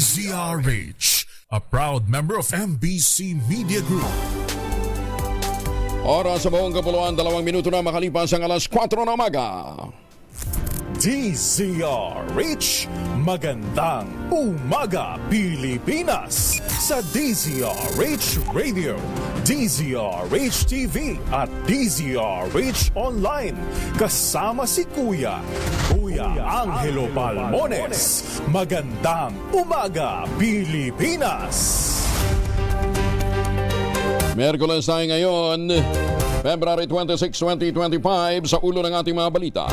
DZRH, a proud member of MBC Media Group. Oras sa buong kapuluan, 2 minuto na makalipas ang alas 4 ng umaga. DZRH, magandang umaga Pilipinas sa DZRH Radio, DZRH TV at DZRH Online. Kasama si Kuya Angelo Palmones. Magandang umaga Pilipinas. Miyerkules tayo ngayon, February 26, 2025, sa ulo ng ating mga balita.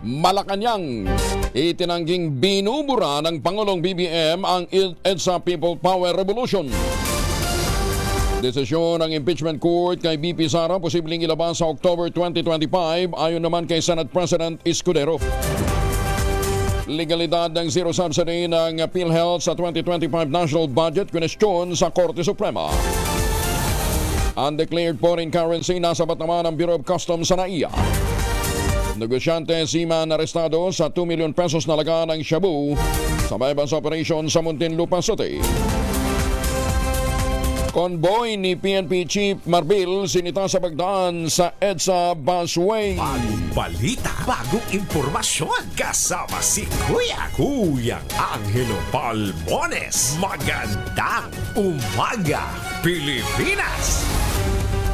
Malacanang, itinangging binubura ng Pangulong BBM ang EDSA People Power Revolution. Desisyon ng impeachment court kay BP Sara posibleng ilabas sa October 2025 ayon naman kay Senate President Escudero. Legalidad ng zero subsidy ng PhilHealth sa 2025 national budget kwestiyon sa Korte Suprema. Undeclared foreign currency nasa bat naman ang Bureau of Customs sa NAIA. Negosyante seaman arestado sa 2 million pesos na laga ng shabu sa bypass operation sa Muntinlupa City. Convoy ni PNP Chief Marbil sinita sa pagdaan sa EDSA Busway. Bagong balita, bagong impormasyon, kasama si Kuya Angelo Palmones. Magandang umaga, Pilipinas!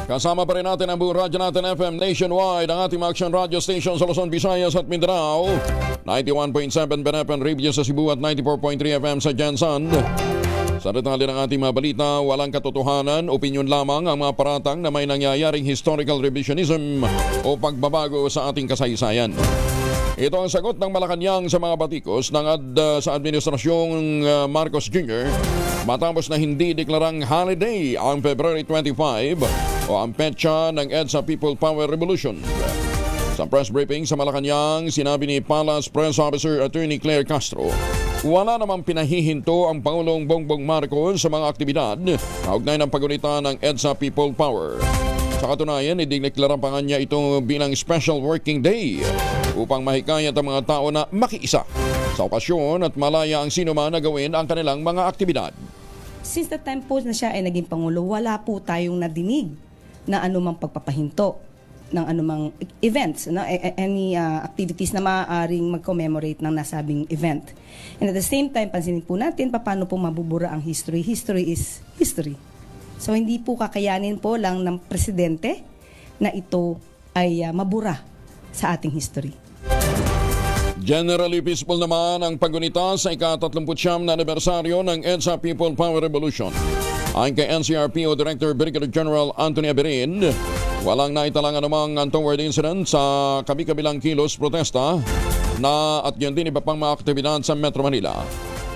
Kasama pa rin natin ang buong radyo natin FM nationwide, ang ating mga action radio station sa Luzon, Visayas at Mindanao. 91.7 Benepen Radio sa Cebu at 94.3 FM sa Jensan. Sa detalye ng ating mga balita, walang katotohanan, opinyon lamang ang mga paratang na may nangyayaring historical revisionism o pagbabago sa ating kasaysayan. Ito ang sagot ng Malacanang sa mga batikos sa Administrasyong Marcos Jr. matapos na hindi deklarang holiday ang February 25 o ang petsa ng EDSA People Power Revolution. Sa press briefing sa Malacanang, sinabi ni Palace Press Officer Attorney Claire Castro, wala namang pinahihinto ang Pangulong Bongbong Marcos sa mga aktibidad kaugnay ng paggunita ng EDSA People Power. Sa katunayan, idineklara pa nga niya ito bilang special working day upang mahikayat ang mga tao na makiisa sa okasyon at malaya ang sino man na gawin ang kanilang mga aktibidad. Since the time po na siya ay naging Pangulo, wala po tayong nadinig na anumang pagpapahinto ng anumang events, any activities na maaaring mag-commemorate ng nasabing event. And at the same time, pansinin po natin paano po mabubura ang history. History is history. So hindi po kakayanin po lang ng presidente na ito ay mabura sa ating history. Generally peaceful naman ang paggunita sa ika-39 na anibersaryo ng EDSA People Power Revolution. Ayon kay NCRPO Director Brigadier General Anthony Aberin, walang naitalang anumang untoward incident sa kabi-kabilang kilos protesta at yun din iba pang mga aktibidad sa Metro Manila.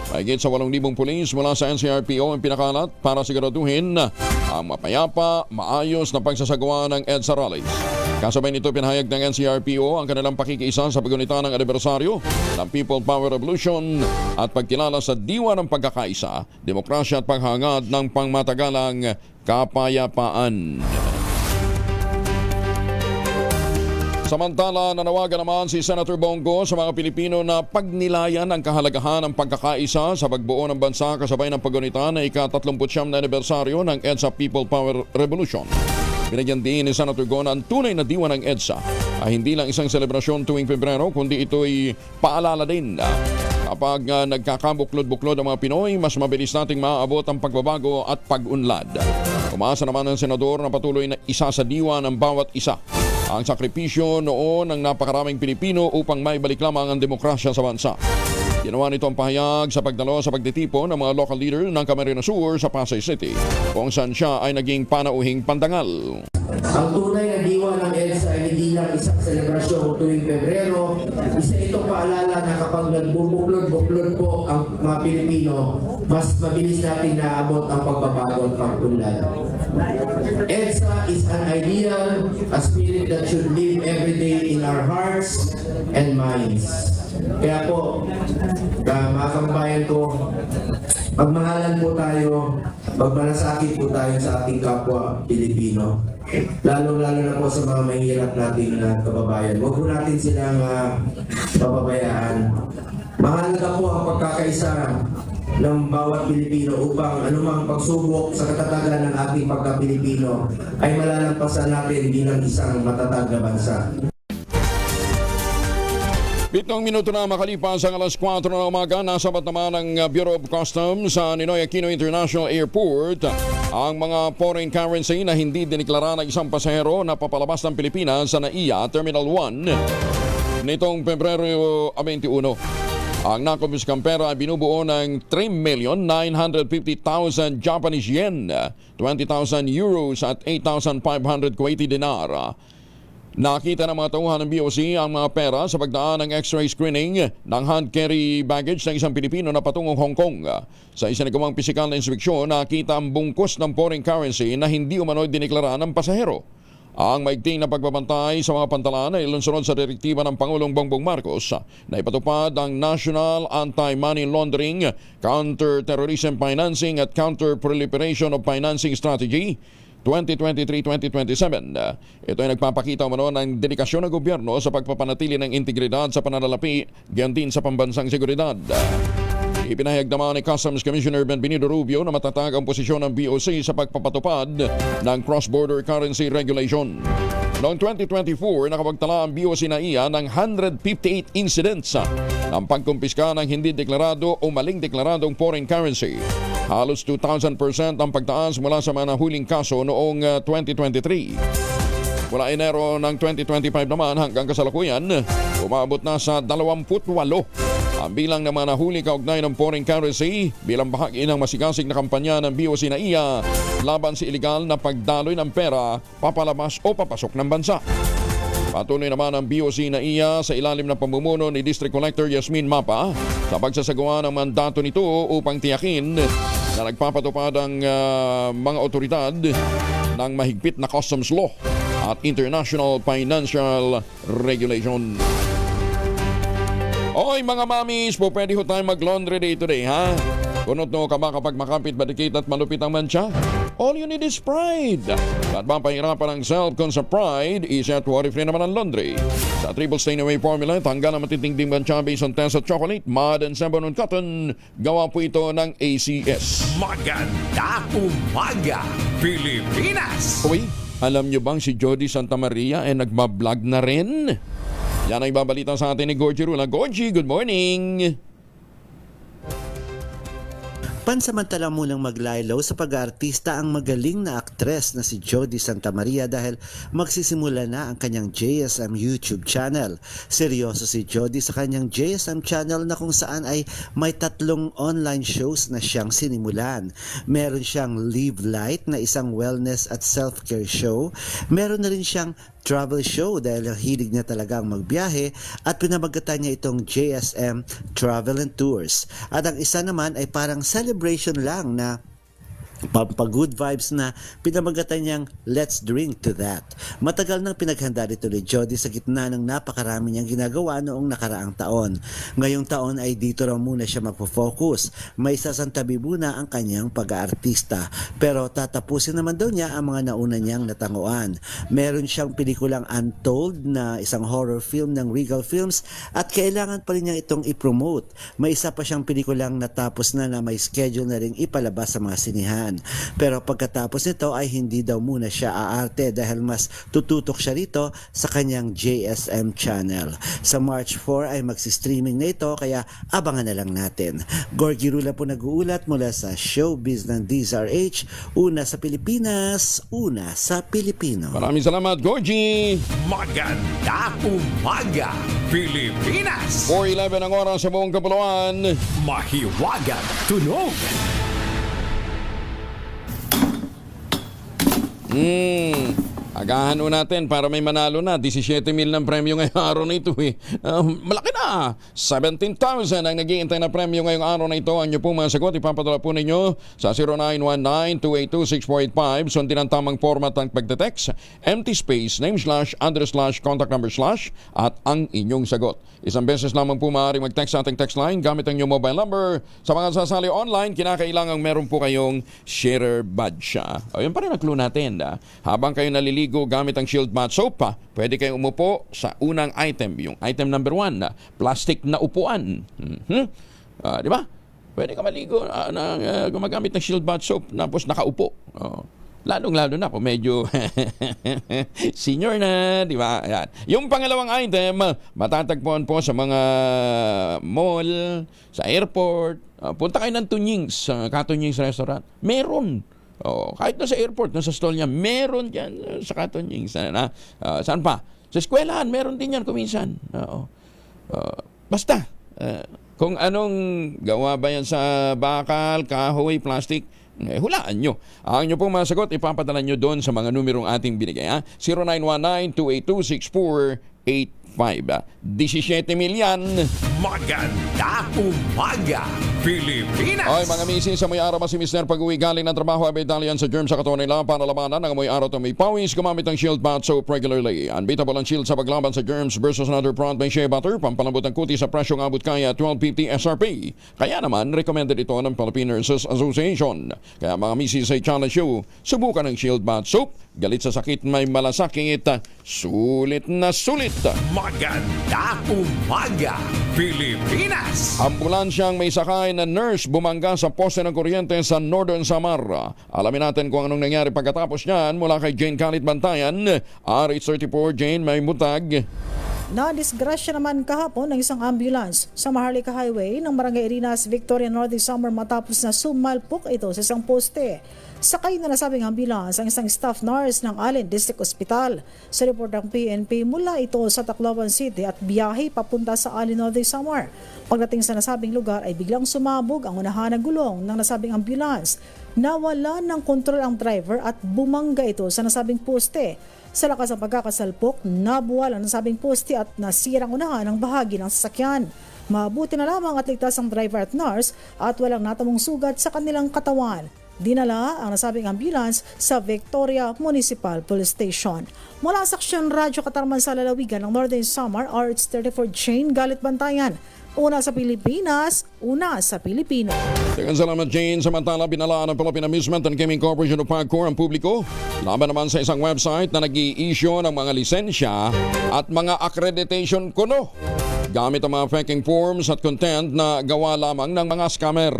Mahigit sa 8,000 pulis mula sa NCRPO ang pinakalat para siguraduhin ang mapayapa, maayos na pagsasagawa ng EDSA rallies. Kasabay nito pinahayag ng NCRPO ang kanilang pakikiisa sa paggunita ng anibersaryo ng People Power Revolution at pagkilala sa diwa ng pagkakaisa, demokrasya at paghangad ng pangmatagalang kapayapaan. Samantala, nanawagan naman si Senator Bongo sa mga Pilipino na pagnilayan ang kahalagahan ng pagkakaisa sa pagbuo ng bansa kasabay ng paggunita na ika-39 na anibersaryo ng EDSA People Power Revolution. Binigyan din ni Senator Go na ang tunay na diwa ng EDSA ay hindi lang isang selebrasyon tuwing Pebrero kundi ito'y paalala din kapag nagkakabuklod-buklod ang mga Pinoy, mas mabilis nating maaabot ang pagbabago at pag-unlad. Umaasa naman ng Senador na patuloy na isa sa diwa ng bawat isa ang sakripisyo noon ng napakaraming Pilipino upang maibalik lamang ang demokrasya sa bansa. Ginawa nito ang pahayag sa pagdalo sa pagtitipon ng mga local leader ng Camarines Sur sa Pasay City, kung saan siya ay naging panauhing pandangal. Ang tunay na diwa ng EDSA ay hindi lang isang selebrasyon tuwing Pebrero. Isa itong paalala na kapag nagbubuklod-buklod po ang mga Pilipino, mas mabilis natin naabot ang pagbabago at pag-unlad. EDSA is an ideal, a spirit that should live every day in our hearts and minds. Kaya po, mga kababayan ko, magmahalan po tayo, magmalasakit po tayo sa ating kapwa Pilipino. Lalo-lalo na po sa mga mahirap nating kababayan. Huwag po natin silang papabayaan. Mahalaga po ang pagkakaisa ng bawat Pilipino upang anumang pagsubok sa katatagan ng ating pagka-Pilipino ay malalampasan natin bilang isang matatag na bansa. 7 minuto na makalipas ang alas 4 na umaga, nasabat naman ng Bureau of Customs sa Ninoy Aquino International Airport ang mga foreign currency na hindi diniklara ng isang pasahero na papalabas ng Pilipinas sa NAIA Terminal 1 nitong Pebrero 21. Ang nakumpiskang pera ay binubuo ng 3,950,000 Japanese yen, 20,000 euros at 8,500 Kuwaiti dinar. Nakita ng mga tauhan ng BOC ang mga pera sa pagdaan ng x-ray screening ng hand carry baggage ng isang Pilipino na patungong Hong Kong. Sa isinagawang pisikal na inspeksyon, nakita ang bungkus ng foreign currency na hindi umano'y diniklara ng pasahero. Ang maigting na pagbabantay sa mga pantalan ay ilunsunod sa direktiba ng Pangulong Bongbong Marcos na ipatupad ang National Anti-Money Laundering, Counter-Terrorism Financing at Counter-Proliferation of Financing Strategy 2023-2027. Ito ay nagpapakita umano ng dedikasyon ng gobyerno sa pagpapanatili ng integridad sa pananalapi, gayon din sa pambansang seguridad. Ipinahayag naman ni Customs Commissioner Benvenido Rubio na matatag ang posisyon ng BOC sa pagpapatupad ng cross-border currency regulation. Noong 2024, nakapagtala ang BOC NAIA ng 158 incidents ng pagkumpiska ng hindi deklarado o maling deklaradong foreign currency. Halos 2,000% ang pagtaas mula sa mga nahuling kaso noong 2023. Mula Enero ng 2025 naman hanggang kasalukuyan, umabot na sa 28 ang bilang ng mga nahuli kaugnay ng foreign currency bilang bahagi ng masigasig na kampanya ng BOC NAIA laban sa iligal na pagdaloy ng pera, papalabas o papasok ng bansa. Patuloy naman ang BOC NAIA sa ilalim ng pamumuno ni District Collector Yasmin Mapa sa pagsasagawa ng mandato nito upang tiyakin na nagpapatupad ang mga otoridad ng mahigpit na customs law at international financial regulation. Oy mga mamis, po pwede ho tayo mag-laundry day today, ha? Kunot no ka ba kapag makapit, badikit at malupit ang mancha? All you need is pride. At mapahirapan ang self-con sa pride, isa at worry-free naman ang laundry. Sa Triple Stain Away Formula, tanggal ang matitinding mancha based on test at chocolate, mud and Sembonon Cotton. Gawa po ito ng ACS. Magandang umaga, Pilipinas! Uy, alam nyo bang si Jody Santa Maria ay nagbablog na rin? Yan ang ibabalita sa atin ni Gorgie Rula. Gorgie, good morning! Pansamantala munang maglaylo sa pag-aartista ang magaling na aktres na si Jody Santa Maria dahil magsisimula na ang kanyang JSM YouTube channel. Seryoso si Jody sa kanyang JSM channel na kung saan ay may 3 online shows na siyang sinimulan. Meron siyang Live Light na isang wellness at self-care show. Meron na rin siyang travel show dahil hilig niya talagang magbiyahe at pinamagatan niya itong JSM Travel and Tours. At ang isa naman ay parang celebration lang na pampag-good vibes na pinamagatan niyang Let's Drink to That. Matagal nang pinaghanda nito ni Jody sa gitna ng napakarami niyang ginagawa noong nakaraang taon. Ngayong taon ay dito raw muna siya magpo-focus. May sasantabi muna ang kanyang pag-aartista. Pero tatapusin naman daw niya ang mga nauna niyang natanguan. Meron siyang pelikulang Untold na isang horror film ng Regal Films at kailangan pa rin niya itong i-promote. May isa pa siyang pelikulang natapos na may schedule na rin ipalabas sa mga sinihan. Pero pagkatapos nito ay hindi daw muna siya aarte dahil mas tututok siya rito sa kanyang JSM channel. Sa March 4 ay magsi-streaming na ito kaya abangan na lang natin. Gorgie Rula po nag-uulat mula sa Showbiz ng DZRH. Una sa Pilipinas, una sa Pilipino. Maraming salamat, Gorgie! Magandang umaga, Pilipinas! 4:11 ang oras sa buong kapuluan. Mahiwagang tunog! Agahan natin para may manalo na. 17,000 ng premyo ngayong araw na ito. Malaki na! 17,000 ang nag-iintay na premyo ngayong araw na ito. Ang nyo po mga sagot, ipapadala po ninyo sa 0919-282-6485. Sundin ang tamang format ng pagte-text, empty space, name slash, address slash, contact number slash, at ang inyong sagot. Isang beses lamang po maaaring mag-text sa ating text line gamit ang inyong mobile number. Sa mga sasali online, kinakailangan meron po kayong sharer badge. Ayun pa rin ang clue natin. Habang kayo naliligo maligo gamit ang Shield Bath Soap. Pwede kayong umupo sa unang item, yung item number 1, plastic na upuan. Di ba? Pwede ka maligo gumagamit ng Shield Bath Soap tapos nakaupo. Lalong-lalo na kung medyo senior na, di ba? Ayan. Yung pangalawang item, matatagpuan po sa mga mall, sa airport. Punta kayo ng Tunyings, Katunyings Restaurant. Meron. Kahit na sa airport, nasa stall niya, meron dyan sa Katunyings. Saan pa? Sa eskwelahan, meron din yan kuminsan. Basta, kung anong gawa ba yan sa bakal, kahoy, plastic, hulaan nyo. Ang nyo pong masagot, ipapadala nyo doon sa mga numerong ating binigay. 0919-282-6485. 17 milyan. Maganda umaga, Pilipinas! Ay, mga misis, sa may araw si Mr. Pag-uwi galing ng trabaho ay Italian sa germ sa katawan nila para labanan ang amoy araw at may pawis gumamit ng Shield Bath Soap regularly. Unbeatable ang Shield sa paglaban sa germs versus another product by Shea Butter. Pampalambot ang kuti sa presyong abot kaya 1250 SRP. Kaya naman, recommended ito ng Philippine Nurses Association. Kaya mga misis, ay challenge you, subukan ng Shield Bath Soap. Galit sa sakit, may malasakit, sulit na sulit. Maganda umaga, Pilipinas! Ambulansyang may sakay na nurse bumangga sa poste ng kuryente sa Northern Samar. Alamin natin kung anong nangyari pagkatapos niyan mula kay Jane Kalit Bantayan. RH34, Jane, may mutag. Na-disgrasya naman kahapon ng isang ambulance sa Maharlika Highway ng Barangay Irinas, Victoria, Northern Samar matapos na sumalpok ito sa isang poste. Sakay na nasabing ambulance ang isang staff nurse ng Allen District Hospital. Sa report ng PNP, mula ito sa Tacloban City at biyahe papunta sa Allen, Northern Samar. Pagdating sa nasabing lugar ay biglang sumabog ang unahan na gulong ng nasabing ambulance. Nawala ng kontrol ang driver at bumangga ito sa nasabing poste. Sa lakas ng pagkakasalpok, nabuwal ang nasabing poste at nasirang unahan ng bahagi ng sasakyan. Mabuti na lamang at ligtas ang driver at nurse at walang natamong sugat sa kanilang katawan. Dinala ang nasabing ambulance sa Victoria Municipal Police Station. Mula sa Aksyon Radyo Katarman sa lalawigan ng Northern Samar, RH34 Jane Galit Bantayan. Una sa Pilipinas, una sa Pilipino. Tegan salamat, Jane. Samantala, binalaan ng Philippine Amusement and Gaming Corporation of Pagcor ang publiko laban naman sa isang website na nag-i-issue ng mga lisensya at mga accreditation kuno gamit ang mga faking forms at content na gawa lamang ng mga scammer.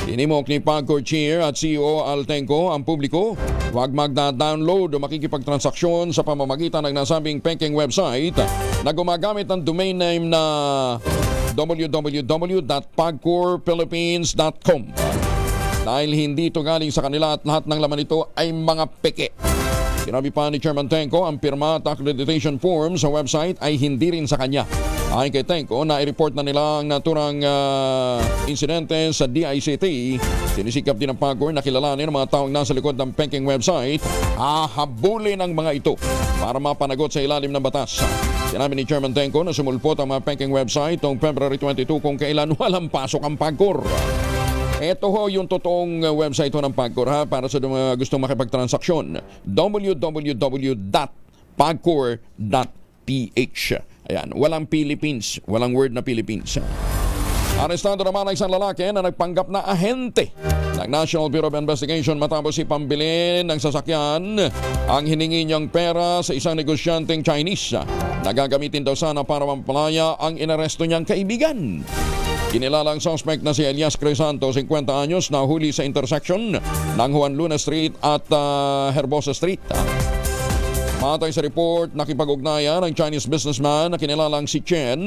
Inimok ni Pagcor Chair at CEO Altenco ang publiko, huwag magda-download o makikipagtransaksyon sa pamamagitan ng nasabing peking website na gumagamit ng domain name na www.pagcorphilippines.com. Dahil hindi ito galing sa kanila at lahat ng laman ito ay mga peke. Sinabi pa ni Chairman Tenco, ang pirma at accreditation form sa website ay hindi rin sa kanya. Ayon kay Tenco, na-report na nila ang naturang insidente sa DICT. Sinisikap din ng Pagcor na kilalanin ang mga taong nasa likod ng peking website. Hahabulin ang mga ito para mapanagot sa ilalim ng batas. Sinabi ni Chairman Tenco na sumulpot ang mga peking website noong February 22 kung kailan walang pasok ang Pagcor. Ito ho yung totoong website ho ng Pagcor para sa mga gustong makipagtransaksyon. www.pagcor.ph. Ayan, walang Philippines, walang word na Philippines. Arestado naman ang isang lalaki na nagpanggap na ahente ng National Bureau of Investigation matapos ipambili ng sasakyan ang hiningi niyang pera sa isang negosyanteng Chinese na gagamitin daw sana para mampalaya ang inaresto niyang kaibigan. Kinilalang suspect na si Elias Crisanto, 50 anyos, na huli sa intersection ng Juan Luna Street at Herbosa Street. Matay sa report, nakipag-ugnayan ng Chinese businessman na kinilalang si Chen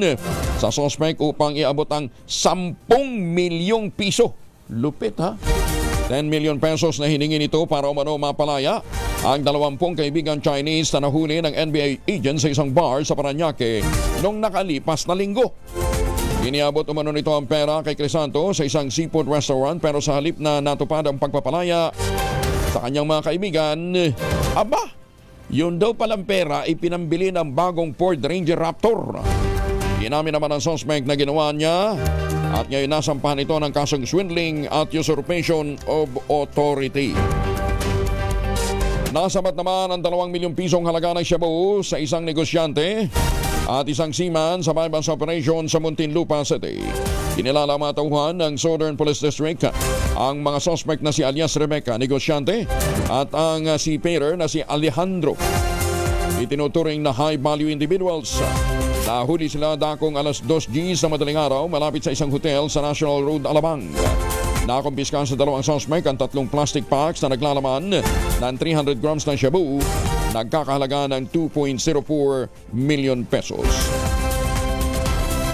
sa suspect upang iabot ang 10 milyong piso. Lupit 10 million pesos na hiningi nito para umano mapalaya ang 20 kaibigan Chinese na nahuli ng NBI agent sa isang bar sa Parañaque noong nakalipas na linggo. Iniabot umano nito ang pera kay Crisanto sa isang seafood restaurant pero sa halip na natupad ang pagpapalaya sa kanyang mga kaibigan, yun daw palang pera ay pinambili ng bagong Ford Ranger Raptor. Inamin naman ang suspect na ginawa niya at ngayon nasampahan ito ng kasong swindling at usurpation of authority. Nasabat naman ang 2 milyong pisong halaga ng shabu sa isang negosyante at isang seaman sa bypass operation sa Muntinlupa City. Kinilala mga tauhan ng Southern Police District ang mga suspect na si alias Rebecca, negosyante, at ang seafarer na si Alejandro. itinuturing na high-value individuals. Nahuli sila dakong alas 2:00 sa madaling araw malapit sa isang hotel sa National Road, Alabang. Nakumpiska sa dalawang suspect ang 3 plastic packs na naglalaman ng 300 grams ng shabu, nagkakahalaga ng 2.04 million pesos.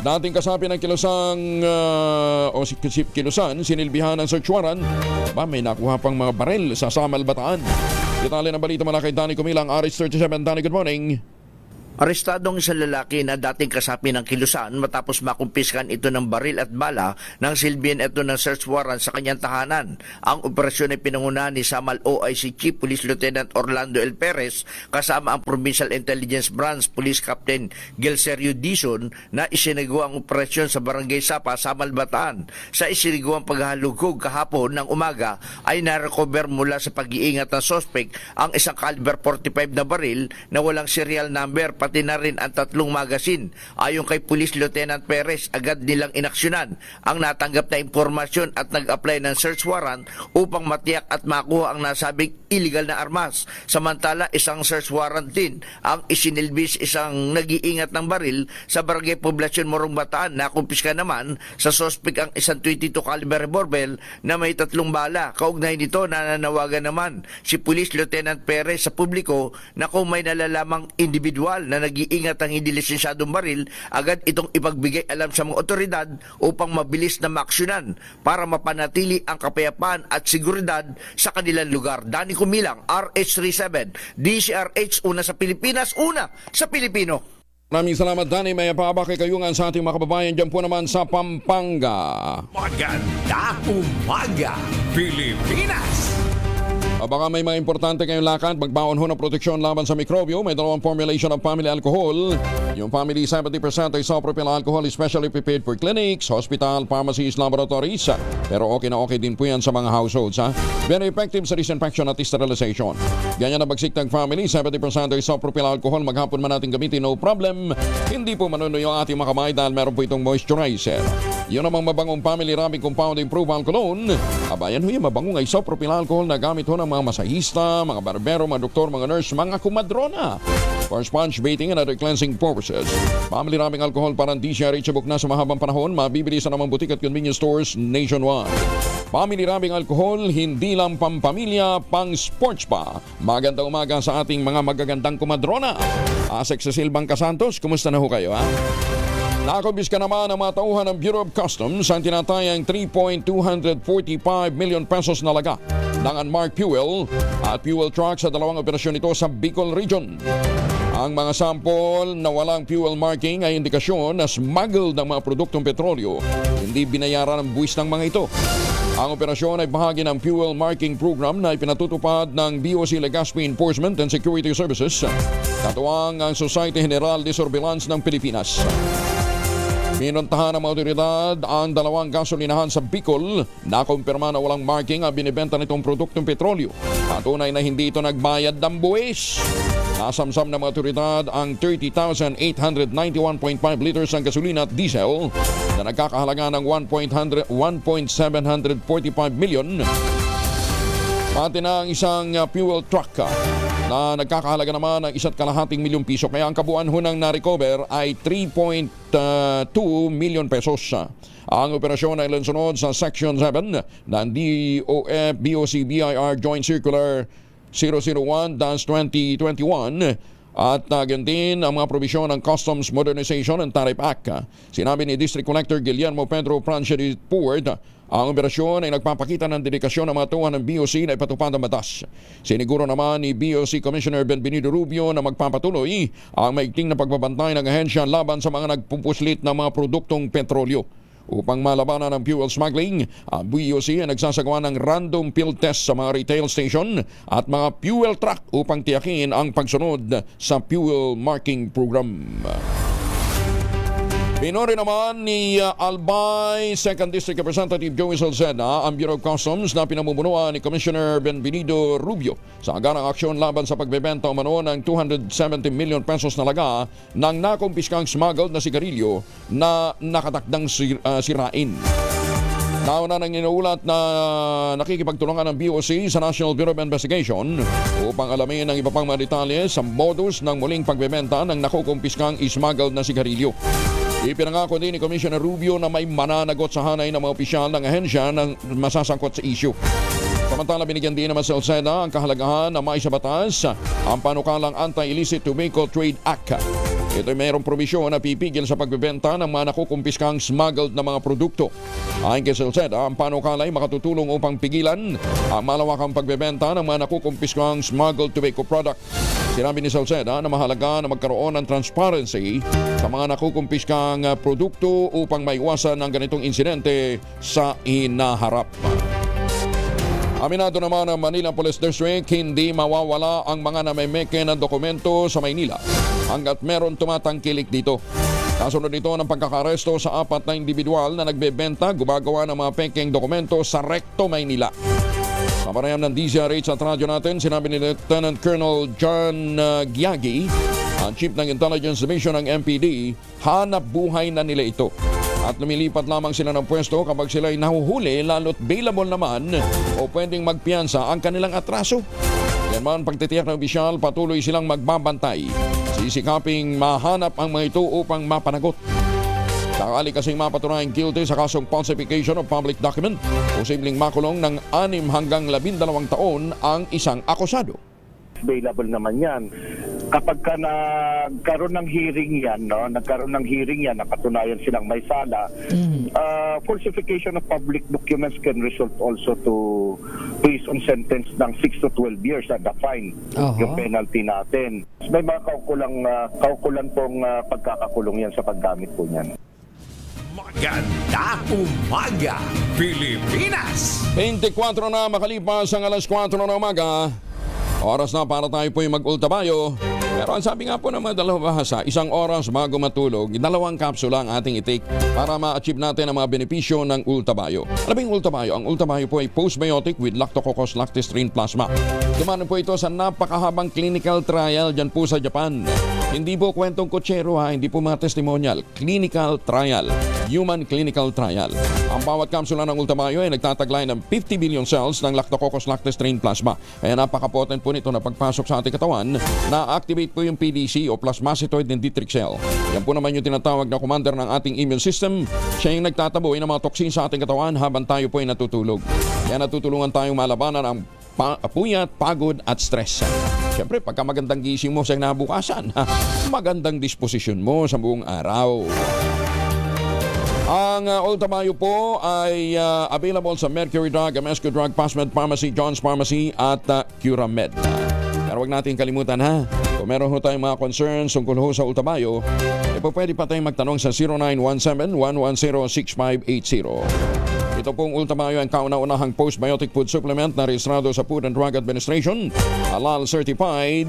Dating kasapi ng Kilusan, sinilbihan ng search warrant. May nakuha pang mga baril sa Samal, Bataan. Detalye ng balita mula kay Danny Kumilang, RH37. Danny, good morning. Arestadong isang lalaki na dating kasapi ng Kilusan matapos makumpiskan ito ng baril at bala nang silbihan ito ng search warrant sa kanyang tahanan. Ang operasyon ay pinangunahan ni Samal OIC Chief Police Lieutenant Orlando L. Perez kasama ang Provincial Intelligence Branch Police Captain Gilserio Dizon na isinagawa ang operasyon sa Barangay Sapa, Samal, Bataan. Sa isinagawang paghahalugog kahapon ng umaga ay narecover mula sa pag-iingat ng suspect ang isang caliber 45 na baril na walang serial number, pati na rin ang 3 magasin. Ayon kay Police Lieutenant Perez, agad nilang inaksyonan ang natanggap na impormasyon at nag-apply ng search warrant upang matiyak at makuha ang nasabing illegal na armas. Samantala, isang search warrant din ang isinilbis isang nag-iingat ng baril sa Barangay Poblasyon, Morong, Bataan. Nakumpiska naman sa suspect ang isang 22 caliber revolver na may 3 bala. Kaugnay nito, nananawagan naman si Police Lieutenant Perez sa publiko na kung may nalalamang individual na nag-iingat ang hindi lisensyadong baril, agad itong ipagbigay alam sa mga otoridad upang mabilis na maaksyonan para mapanatili ang kapayapaan at seguridad sa kanilang lugar. Danny Kumilang, RH37, DCRH, una sa Pilipinas, una sa Pilipino. Maraming salamat, Danny. May pabaki kayungan sa ating mga kababayan dyan po naman sa Pampanga. Maganda umaga, Pilipinas! Baka may mga importante kayong lakad, magbaon ho ng proteksyon laban sa mikrobyo. May 2 formulation ng family alcohol. Yung family 70% isopropyl alcohol is specially prepared for clinics, hospital, pharmacies, laboratories. Pero okay na okay din po yan sa mga households. Very effective sa disinfection at sterilization. Ganyan na bagsik ng family 70% isopropyl alcohol. Maghapon man natin gamitin, no problem. Hindi po manuno yung ating mga kamay dahil meron po itong moisturizer. Yun namang mabangong family rubbing compound improved alcohol. Abayan ho yung mabangong isopropyl alcohol na gamit ho ng mga masahista, mga barbero, mga doktor, mga nurse, mga kumadrona for sponge bathing and other cleansing purposes. Family rubbing alcohol parang di siya reachable na sa mahabang panahon. Mabibili sa namang butik at convenience stores nationwide. Family rubbing alcohol, hindi lang pampamilya, pang sports pa. Magandang umaga sa ating mga magagandang kumadrona. Asek Cecil Bangkasantos, kumusta na ho kayo, ha? Nakumbiskan naman ang mga tauhan ng Bureau of Customs ang tinatayang 3.245 million pesos na laga ng unmarked fuel at fuel truck sa 2 operasyon nito sa Bicol Region. Ang mga sample na walang fuel marking ay indikasyon na smuggled ng mga produktong petrolyo. Hindi binayaran ang buwis ng mga ito. Ang operasyon ay bahagi ng fuel marking program na ipinatutupad ng BOC Legazpi Enforcement and Security Services, katuwang ang Society General de Surveillance ng Pilipinas. Pinuntahan ng mga otoridad ang 2 gasolinahan sa Bicol na kumpirma na walang marking ang binibenta nitong produktong petrolyo. Patunay na hindi ito nagbayad ng buwis. Nasamsam ng mga otoridad ang 30,891.5 liters ng gasolina at diesel na nagkakahalaga ng 1.745 million. Pati na ang isang fuel truck na nagkakahalaga naman ng 1.5 milyong piso. Kaya ang kabuuan ho ng na-recover ay 3.2 million pesos. Ang operasyon ay lansunod sa Section 7 ng DOF BOC BIR Joint Circular 001-2021 at ganyan din ang mga probisyon ng Customs Modernization and Tariff Act. Sinabi ni District Collector Guillermo Pedro Francia de Port, ang operasyon ay nagpapakita ng dedikasyon ng mga tauhan ng BOC na ipatupad ang batas. Siniguro naman ni BOC Commissioner Benvenido Rubio na magpapatuloy ang maigting na pagbabantay ng ahensya laban sa mga nagpupuslit ng mga produktong petrolyo. Upang malabanan ng fuel smuggling, ang BOC ay nagsasagawa ng random field test sa mga retail station at mga fuel truck upang tiyakin ang pagsunod sa fuel marking program. Pinuri naman ni Albay 2nd District Representative Joey Salceda ang Bureau of Customs na pinamumunuan ni Commissioner Benvenido Rubio sa agarang aksyon laban sa pagbebenta umano ng 270 million pesos na laga ng nakumpiskang smuggled na sigarilyo na nakatakdang sirain. Nauna nang inuulat na nakikipagtulungan ng BOC sa National Bureau of Investigation upang alamin ang iba pang mga detalye sa modus ng muling pagbebenta ng nakukumpiskang smuggled na sigarilyo. Ipinangako din ni Commissioner Rubio na may mananagot sa hanay ng mga opisyal ng ahensya na masasangkot sa issue. Samantala, binigyan din naman sa Salceda ang kahalagahan na maisabatas ang panukalang Anti-Illicit Tobacco Trade Act. Ito ay mayroong probisyon na pipigil sa pagbebenta ng mga nakukumpiskang smuggled na mga produkto. Ayon kay Salceda, ang panukala ay makatutulong upang pigilan ang malawakang pagbebenta ng mga nakukumpiskang smuggled tobacco product. Sinabi ni Salceda na mahalaga na magkaroon ng transparency sa mga nakukumpiskang produkto upang maiwasan ang ganitong insidente sa hinaharap. Aminado naman ng Manila Police District, hindi mawawala ang mga namemeke ng dokumento sa Maynila hanggat meron tumatangkilik dito. Kasunod nito ng pagkakaresto sa 4 na individual na nagbebenta, gumagawa ng mga pekeng dokumento sa Recto, Maynila. Sa panayam ng DZRH at radyo natin, sinabi ni Lieutenant Colonel John Giagi, ang Chief ng Intelligence Division ng MPD, hanap buhay na nila ito. At lumilipat lamang sila ng pwesto kapag sila ay nahuhuli, lalo't bailable naman o pwedeng magpiyansa ang kanilang atraso. Yan man, pagtitiyak ng opisyal, patuloy silang magbabantay. Sisikaping mahanap ang mga ito upang mapanagot. Sakali kasing mapatunayang guilty sa kasong falsification of public document, posibleng makulong ng 6 hanggang 12 taon ang isang akusado. Available naman yan. Kapag ka nagkaroon ng hearing yan, napatunayan silang may sala, falsification of public documents can result also to prison sentence ng 6 to 12 years at the fine, yung penalty natin. May mga kaukulan pong pagkakakulong yan sa paggamit po niyan. Maganda umaga, Pilipinas! 24 na makalipas ang alas 4 na umaga. Oras na para tayo po yung mag-ultabayo. Pero ang sabi nga po ng mga dalawahasa, 1 oras bago matulog, 2 kapsula ang ating itik para ma-achieve natin ang mga benepisyo ng ultabayo. Ano ba yung ultabayo? Ang ultabayo po ay postbiotic with lactococcus lactestrin plasma. Dumanan po ito sa napakahabang clinical trial dyan po sa Japan. Hindi po kwentong kutsero hindi po mga testimonial. Clinical trial. Human clinical trial. Ang bawat kapsula ng ultabayo ay nagtataglay ng 50 billion cells ng lactococcus lactestrin plasma. Kaya napaka-potent po nito na pagpasok sa ating katawan, na-activate po yung PDC o plasmacytoid dendritic cell. Yan po naman yung tinatawag na commander ng ating immune system. Siya yung nagtataboy ng mga toksin sa ating katawan habang tayo po ay natutulog. Kaya natutulungan tayong malabanan ang puyat, pagod at stress. Siyempre, pagka magandang gising mo sa kinabukasan, magandang disposisyon mo sa buong araw. Ang ultabayo po ay available sa Mercury Drug, Amesco Drug, Pasmed Pharmacy, John's Pharmacy at Curamed. Pero huwag natin kalimutan kung meron ho tayong mga concerns tungkol ho sa ultabayo, pwede pa tayong magtanong sa 0917-110-6580. Ito pong ultabayo ang kauna-unahang postbiotic food supplement na rehistrado sa Food and Drug Administration, halal certified.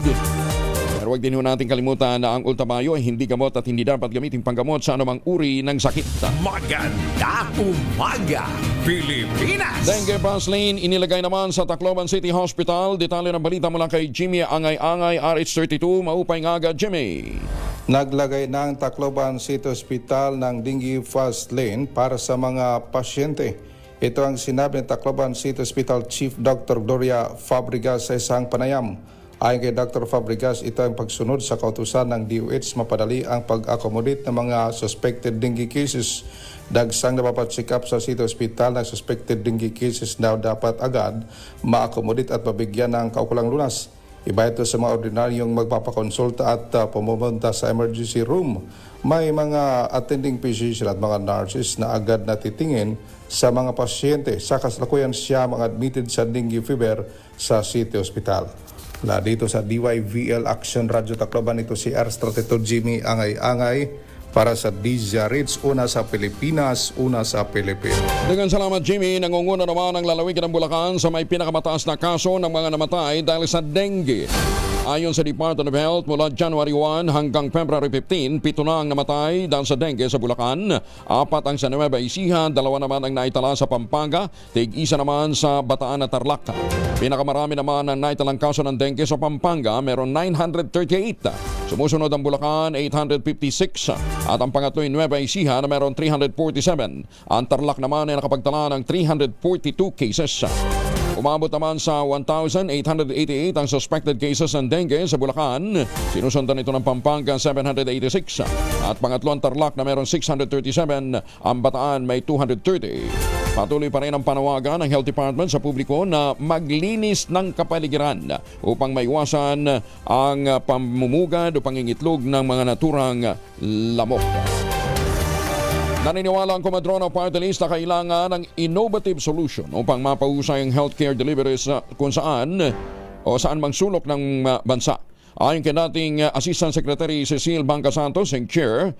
Pero huwag din ho natin kalimutan na ang ultabayo ay hindi gamot at hindi dapat gamitin panggamot sa anumang uri ng sakit. Maganda umaga, Pilipinas! Dengue Baslane inilagay naman sa Tacloban City Hospital. Detalye ng balita mula kay Jimmy Angay-Angay, RH32. Maupay nga agad, Jimmy. Naglagay ng Tacloban City Hospital ng dengue fast lane para sa mga pasyente. Ito ang sinabi ng Tacloban City Hospital Chief Dr. Gloria Fabregas sa isang panayam. Ayon kay Dr. Fabregas, ito ang pagsunod sa kautusan ng DOH mapadali ang pag-accommodate ng mga suspected dengue cases. Dagsang napapacheck up sa City Hospital ng suspected dengue cases na dapat agad ma-accommodate at mabigyan ng kaukulang lunas. Iba ito sa mga ordinaryong magpapakonsulta at pumunta sa emergency room. May mga attending physician at mga nurses na agad natitingin sa mga pasyente. Sa kasalukuyan siya mga admitted sa dengue fever sa City Hospital. Mula dito sa DYVL Action Radio Tacloban, ito si RH32 Jimmy Angay-Angay para sa DZRH, una sa Pilipinas, una sa Pilipinas. Dengan salamat, Jimmy. Nangunguna naman ang lalawigan ng Bulacan sa may pinakamataas na kaso ng mga namatay dahil sa dengue. Ayon sa Department of Health, mula January 1 hanggang February 15, 7 na ang namatay dahil sa dengue sa Bulacan. 4 ang sa Nueva Ecija, 2 naman ang naitala sa Pampanga, tig-1 naman sa Bataan at Tarlac. Pinakamarami naman ang naitalang kaso ng dengue sa Pampanga, meron 938. Sumusunod ang Bulacan, 856. At ang pangatlo ay Nueva Ecija na meron 347. Ang Tarlac naman ay nakapagtala ng 342 cases. Umabot naman sa 1,888 ang suspected cases ng dengue sa Bulacan. Sinusundan ito ng Pampanga, 786. At pangatlo ang Tarlac na meron 637. Ang Bataan may 230. Patuloy pa rin ang panawagan ng Health Department sa publiko na maglinis ng kapaligiran upang maiwasan ang pamumugad o pangingitlog ng mga naturang lamok. Naniniwala ang Comadrona Party List na kailangan ng innovative solution upang mapahusay ang healthcare deliveries kung saan mang sulok ng bansa. Ayon kay dating Assistant Secretary Cecile Bangka Santos, ang Chair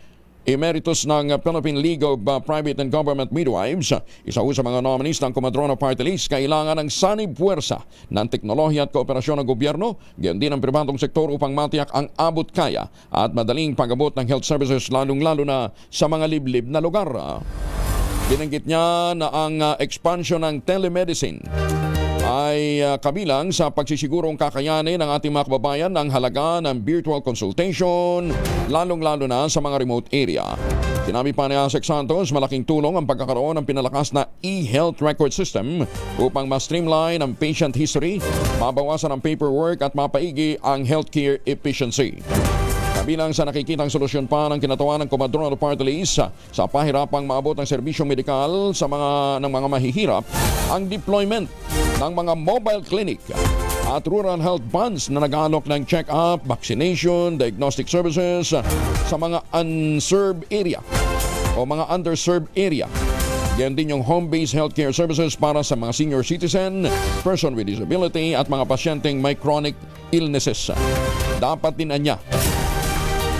Emeritus ng Philippine League of Private and Government Midwives, isa sa mga nominees ng Comadrona Party List, kailangan ng sanib puwersa ng teknolohiya at kooperasyon ng gobyerno, gayon din ang pribadong sektor upang matiyak ang abot kaya at madaling pag-abot ng health services lalong-lalo na sa mga liblib na lugar. Binanggit niya na ang expansion ng telemedicine ay kabilang sa pagsisigurong kakayanin ng ating mga kababayan ng halaga ng virtual consultation, lalong-lalo na sa mga remote area. Sinabi pa ni Asek Santos, malaking tulong ang pagkakaroon ng pinalakas na e-health record system upang ma-streamline ang patient history, mabawasan ang paperwork at mapaigi ang healthcare efficiency. Kabilang sa nakikitang solusyon pa ng kinatawan ng Comadrona Party List sa pahirapang maabot ng serbisyong medikal sa mga mahihirap, ang deployment ng mga mobile clinic at rural health vans na nag-aalok ng check-up, vaccination, diagnostic services sa mga unserved area o mga underserved area. Yan din yung home-based healthcare services para sa mga senior citizen, person with disability at mga pasyenteng may chronic illnesses. Dapat din anya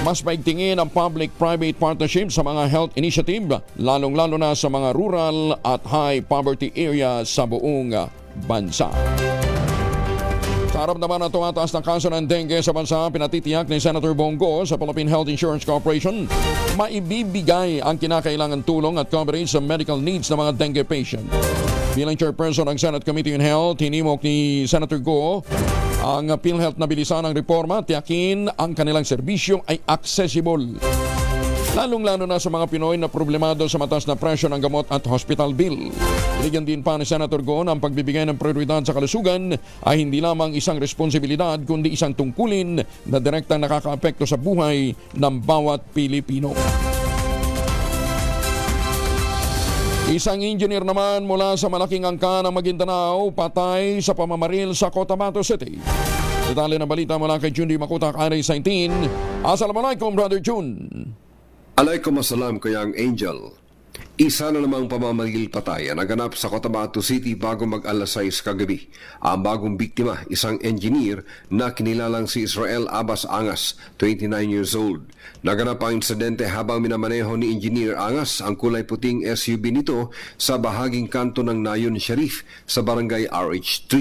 mas paigtingin ang public-private partnership sa mga health initiative, lalong-lalo na sa mga rural at high-poverty area sa buong bansa. Sa harap naman ang tumataas ng kaso ng dengue sa bansa, pinatitiyak ni Senator Bongo sa Philippine Health Insurance Corporation, maibibigay ang kinakailangan tulong at coverage sa medical needs ng mga dengue patient. Bilang chairperson ng Senate Committee on Health, hinimok ni Senator Go ang PhilHealth na bilisan ang reforma, tiyakin ang kanilang serbisyo ay accessible. Lalong-lalo na sa mga Pinoy na problemado sa mataas na presyo ng gamot at hospital bill. Binigyan din pa ni Senator Go ang pagbibigay ng prioridad sa kalusugan ay hindi lamang isang responsibilidad kundi isang tungkulin na direktang nakakaapekto sa buhay ng bawat Pilipino. Isang engineer naman mula sa malaking angka ng Maguindanao patay sa pamamaril sa Cotabato City. Detalye ng balita mula kay Jundi Makutak, Aray 19. Assalamualaikum, Brother Jun. Alaikum assalam, Kayang Angel. Isa na namang pamamaril patay ang naganap sa Cotabato City bago mag-alas 6 kagabi. Ang bagong biktima, isang engineer na kinilalang si Israel Abbas Angas, 29 years old. Naganap ang insidente habang minamaneho ni Engineer Angas ang kulay puting SUV nito sa bahaging kanto ng Nayon Sharif sa barangay RH3.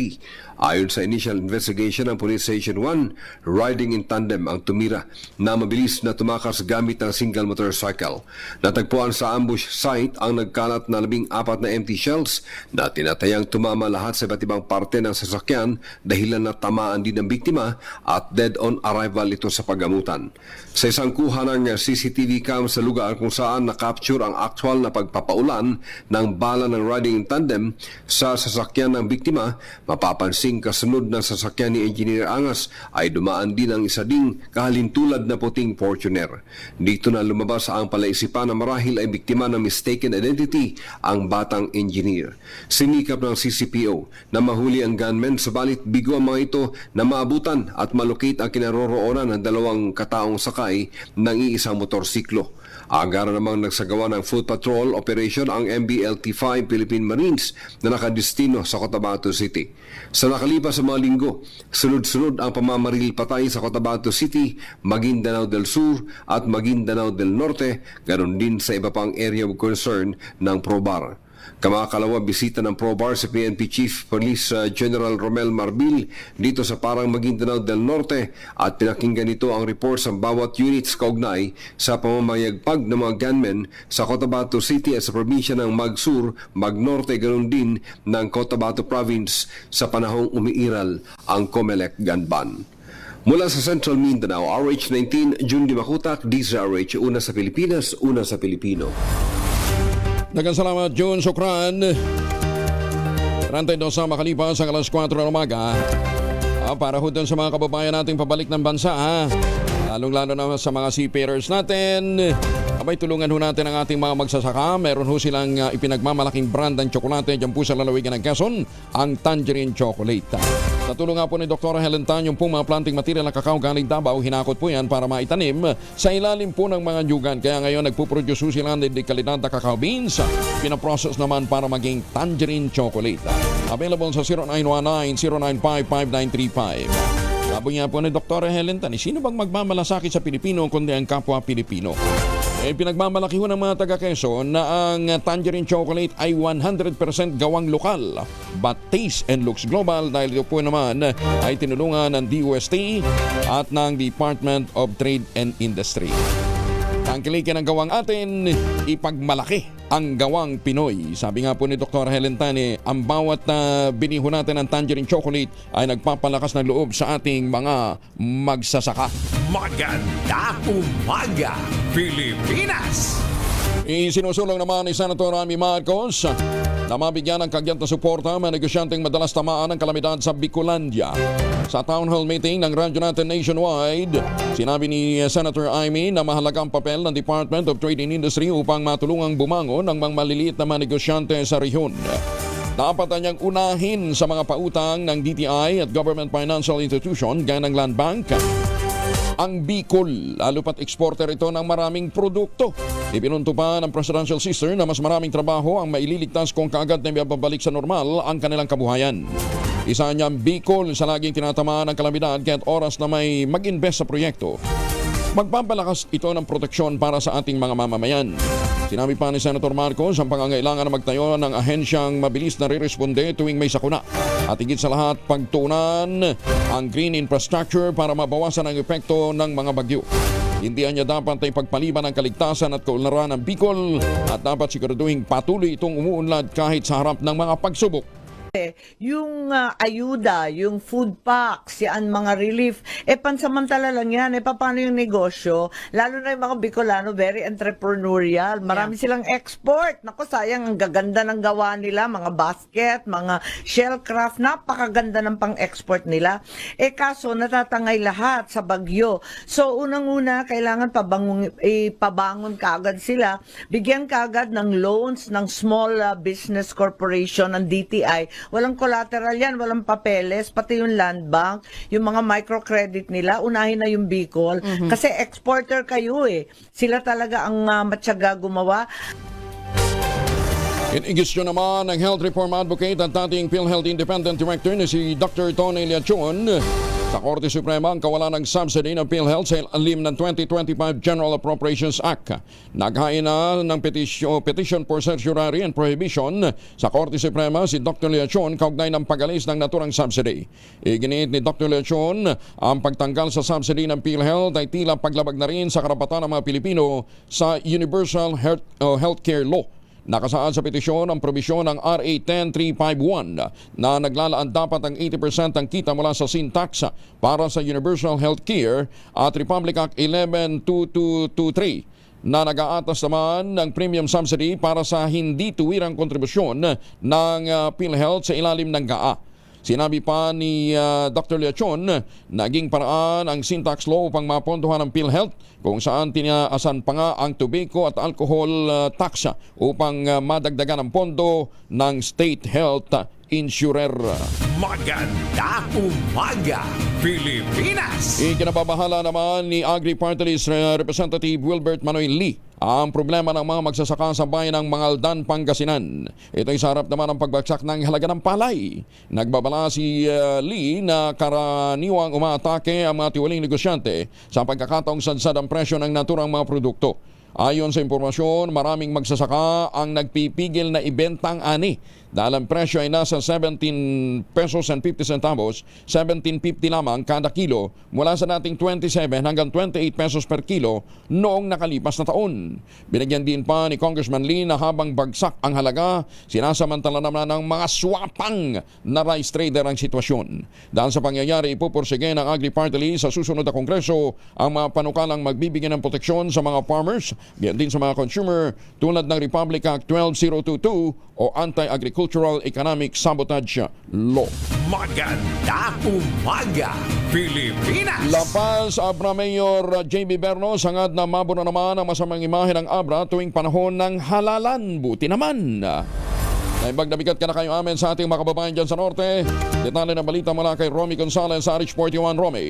Ayon sa initial investigation ng Police Station 1, riding in tandem ang tumira na mabilis na tumakas gamit ng single motorcycle. Natagpuan sa ambush site ang nagkalat na 14 na empty shells na tinatayang tumama lahat sa iba't ibang parte ng sasakyan dahilan na tamaan din ng biktima at dead on arrival ito sa paggamutan. Sa isang kuha ng CCTV cam sa lugar kung saan nakapture ang actual na pagpapaulan ng bala ng riding in tandem sa sasakyan ng biktima, mapapansin kasunod ng sasakyan ni Engineer Angas ay dumaan din ang isa ding kahalintulad na puting Fortuner. Dito na lumabas ang palaisipan na marahil ay biktima ng mistaken identity ang batang engineer. Sinikap ng CCPO na mahuli ang gunman, subalit bigo ang mga ito na maabutan at malocate ang kinaroroonan ng dalawang kataong sakay ng iisang motorsiklo. Agara namang nagsagawa ng foot patrol operation ang MBLT-5 Philippine Marines na nakadestino sa Cotabato City. Sa nakalipas sa mga linggo, sunod-sunod ang pamamaril patay sa Cotabato City, Maguindanao del Sur at Maguindanao del Norte, ganoon din sa iba pang area of concern ng Probar. Kamakalawa bisita ng Probar si PNP Chief Police General Romel Marbil dito sa Parang Maguindanao del Norte at pinakinggan nito ang reports ng bawat units kaugnay sa pamamayagpag ng mga gunmen sa Cotabato City at sa probinsya ng Magsur, Magnorte, ganoon din ng Cotabato Province sa panahong umiiral ang COMELEC gun ban. Mula sa Central Mindanao, RH19, June Dimakutak, DZRH, una sa Pilipinas, una sa Pilipino. Daghang salamat, June Sukran. 32 sa makalipas ang alas 4 ng umaga. Para ho dun sa mga kababayan nating pabalik ng bansa, lalong-lalo na sa mga seafarers natin. Abay, tulungan ho natin ang ating mga magsasaka. Meron ho silang ipinagmamalaking brand ng tsokolate dyan po sa lalawigan ng Quezon, ang Tangerine Chocolate. Sa tulong nga po ni Dr. Helen Tan, yung po mga planting material ng kakao galing Davao, hinakot po yan para maitanim sa ilalim po ng mga nyugan. Kaya ngayon nagpuproduce sila ng kalidad na kakao beans. Pinaprocess naman para maging Tangerine Chocolate. Available sa 0919-095-5935. Sabi nga po ni Dr. Helen Tan, sino bang magmamalasakit sa Pilipino kundi ang kapwa Pilipino? Pinagmamalaki ho ng mga taga Quezon na ang Tangerine Chocolate ay 100% gawang lokal but taste and looks global dahil ito po naman ay tinulungan ng DOST at ng Department of Trade and Industry. Tangkilikin ang gawang atin, ipagmalaki ang gawang Pinoy. Sabi nga po ni Dr. Helen Tan, ang bawat biniho natin ng Tangerine Chocolate ay nagpapalakas ng loob sa ating mga magsasaka. Maganda umaga, Pilipinas! Isinusulong naman ni Senator Amy Marcos na mabigyan ng kagyat na suporta mga negosyanteng madalas tamaan ng kalamidad sa Bicolandia. Sa town hall meeting ng radyo natin nationwide, sinabi ni Senator Amy na mahalaga ang papel ng Department of Trade and Industry upang matulungang bumangon ng mga maliliit na mga negosyante sa rehiyon. Dapat niyang unahin sa mga pautang ng DTI at Government Financial Institution gaya ng Land Bank ang Bicol, lalo pat exporter ito ng maraming produkto. Ipinunto pa ng Presidential Sister na mas maraming trabaho ang maililigtas kung kaagad na mababalik sa normal ang kanilang kabuhayan. Isa niyang Bicol sa laging tinatamaan ng kalamidad kaya't oras na may mag-invest sa proyekto. Magpapalakas ito ng proteksyon para sa ating mga mamamayan. Sinabi pa ni Senator Marcos ang pangangailangan na magtayo ng ahensyang mabilis na re-responde tuwing may sakuna. At higit sa lahat, pagtuunan ang green infrastructure para mabawasan ang epekto ng mga bagyo. Hindi niya dapat ay pagpaliban ang kaligtasan at kaunlaran ng Bicol at dapat siguraduhin patuloy itong umuunlad kahit sa harap ng mga pagsubok. Yung ayuda, yung food packs, yan mga relief, pansamantala lang yan. Paano yung negosyo? Lalo na yung mga Bicolano, very entrepreneurial. Marami silang export. Naku, sayang, ang gaganda ng gawa nila. Mga basket, mga shellcraft, napakaganda ng pang-export nila. Kaso, natatangay lahat sa bagyo. So, unang-una, kailangan ipabangon kaagad sila. Bigyan kaagad ng loans ng Small Business Corporation, ng DTI. Walang collateral yan, walang papeles, pati yung land bank, yung mga microcredit nila, unahin na yung Bicol. Kasi exporter kayo Sila talaga ang matyaga gumawa. Inigis naman ng Health Reform Advocate at dating PhilHealth Independent Director na si Dr. Tony Liachon sa Korte Suprema ang kawalan ng subsidy ng PhilHealth sa ilalim ng 2025 General Appropriations Act. Naghain na ng petition for certiorari and prohibition sa Korte Suprema si Dr. Liachon kaugnay ng pag-alis ng naturang subsidy. Iginiit ni Dr. Liachon ang pagtanggal sa subsidy ng PhilHealth ay tila paglabag na rin sa karapatan ng mga Pilipino sa Universal Healthcare Law. Nakasaad sa petisyon ang probisyon ng RA 10351 na naglalaan dapat ang 80% ng kita mula sa sin tax para sa Universal Healthcare at Republic Act 112223 na nag-aatas naman ng premium subsidy para sa hindi tuwirang kontribusyon ng PhilHealth sa ilalim ng GAA. Sinabi pa ni Dr. Liachon, naging paraan ang sin tax law upang mapondohan ng PhilHealth kung saan tinaasan pa nga ang tobacco at alcohol tax upang madagdagan ang pondo ng state health insurer. Maganda umaga, Pilipinas! Ikinababahala naman ni Agri Party List Representative Wilbert Manoy Lee ang problema ng mga magsasaka sa bayan ng Mangaldan, Pangasinan. Ito'y sa harap naman ang pagbagsak ng halaga ng palay. Nagbabala si Lee na karaniwang umaatake ang mga tiwaling negosyante sa pagkakataong sadsad ang presyo ng naturang mga produkto. Ayon sa impormasyon, maraming magsasaka ang nagpipigil na ibentang ani dahil ang presyo ay nasa 17 pesos and 50 centavos, 17.50 lamang kada kilo mula sa dating 27 hanggang 28 pesos per kilo noong nakalipas na taon. Binigyan din pa ni Congressman Lee na habang bagsak ang halaga, sinasamantala naman ng mga swapang na rice trader ang sitwasyon. Dahil sa pangyayari, ipupursige ng Agri-Party List sa susunod na Kongreso ang mga panukalang magbibigay ng proteksyon sa mga farmers, biyan din sa mga consumer tulad ng Republic Act 12022 o Anti-Agricultural Economic Sabotage Law. Maganda umaga, Pilipinas! Lapas, Abra Mayor JB Bernos hangad na mabura naman ang masamang imahe ng Abra tuwing panahon ng halalan. Buti naman. Naibag na bigat ka na kayo amin sa ating mga kababayan dyan sa Norte. Detalye ng balita mula kay Romy Gonzalez sa RH41. Romy.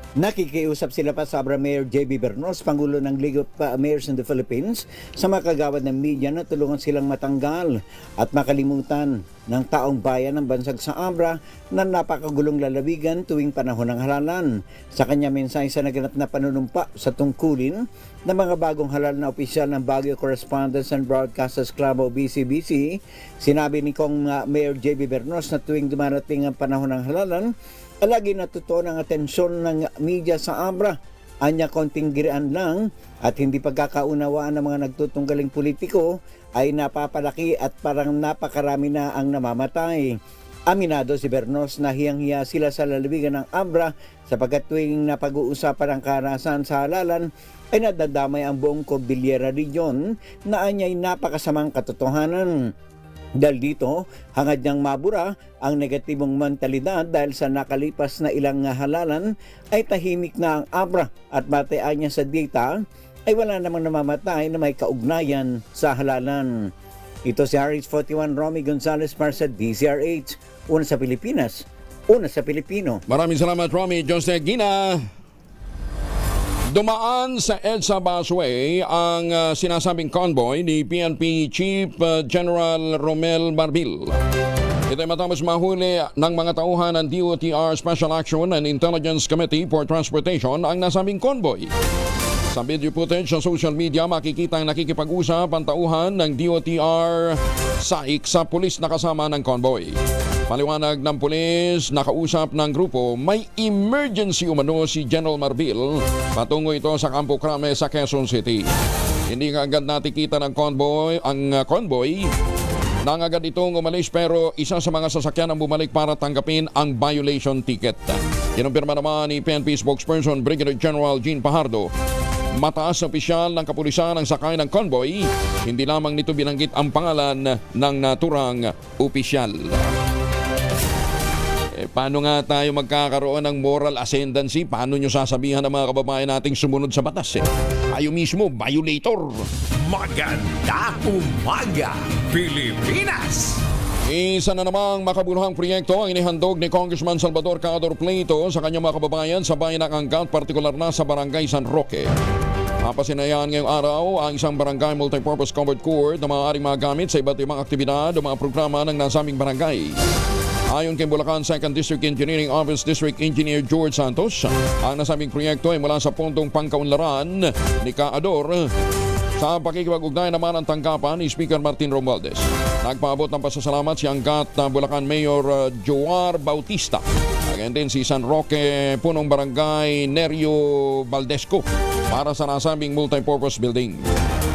Nakikiusap sila pa sa Abra Mayor JB Bernos, Pangulo ng League of Mayors in the Philippines, sa mga kagawad ng media na tulungan silang matanggal at makalimutan ng taong bayan ng bansag sa Abra na napakagulong lalawigan tuwing panahon ng halalan. Sa kanya mensahe sa naganap na panunumpa sa tungkulin ng mga bagong halal na opisyal ng Baguio Correspondents and Broadcasters Club o BCBC, sinabi ni Kong Mayor JB Bernos na tuwing dumarating ang panahon ng halalan, lagi natutuon ang atensyon ng media sa Abra. Anya konting girian lang at hindi pagkakaunawaan ng mga nagtutunggaling politiko ay napapalaki at parang napakarami na ang namamatay. Aminado si Bernos na hiyang-hiya sila sa lalawigan ng Abra sapagkat tuwing napag-uusapan ang karahasan sa halalan ay nadadamay ang buong Cordillera Region na anya'y napakasamang katotohanan. Dahil dito, hangad niyang mabura ang negatibong mentalidad dahil sa nakalipas na ilang halalan ay tahimik na ang Abra at batayan niya sa data ay wala namang namamatay na may kaugnayan sa halalan. Ito si RH41 Romy Gonzalez para sa DZRH. Una sa Pilipinas, una sa Pilipino. Maraming salamat, Romy. Jose Gina. Dumaan sa EDSA busway ang sinasabing convoy ni PNP Chief General Romel Marbil. Ito ay matapos mahuli ng mga tauhan ng DOTR Special Action and Intelligence Committee for Transportation ang nasabing convoy. Sa video footage sa social media, makikita ang nakikipag-usap ang tauhan ng DOTR SAIC sa pulis na kasama ng convoy. Paliwanag ng pulis, nakausap ng grupo, may emergency umano si General Marbil patungo ito sa Campo Crame sa Quezon City. Hindi agad natikita ng convoy, nang agad itong umalis pero isa sa mga sasakyan ang bumalik para tanggapin ang violation ticket. Kinumpirma naman ni PNP spokesperson Brigadier General Jean Pajardo. Mataas na opisyal ng kapulisan ang sakay ng convoy, hindi lamang nito binanggit ang pangalan ng naturang opisyal. Paano nga tayo magkakaroon ng moral ascendancy? Paano nyo sasabihan ng mga kababayan nating sumunod sa batas? Tayo mismo, violator. Maganda umaga, Pilipinas! Isa na namang makabuluhang proyekto ang inihandog ni Congressman Salvador Cador Pleito sa kanyang mga kababayan sa bayan ng Angat, partikular na sa Barangay San Roque. Papasinayaan ngayong araw ang isang barangay multipurpose covered court na maaaring magamit sa iba't ibang aktibidad o mga programa ng nasaming barangay. Ayon kay Bulacan 2nd District Engineering Office District Engineer George Santos, ang nasabing proyekto ay mula sa pondong pangkaunlaran ni Cador. Sa pakikipag-ugnay naman ang tanggapan ni Speaker Martin Romualdez. Nagpaabot ng pasasalamat si Angat Bulacan Mayor Joar Bautista. Again din si San Roque punong barangay Nerio Valdesco para sa nasabing multipurpose building.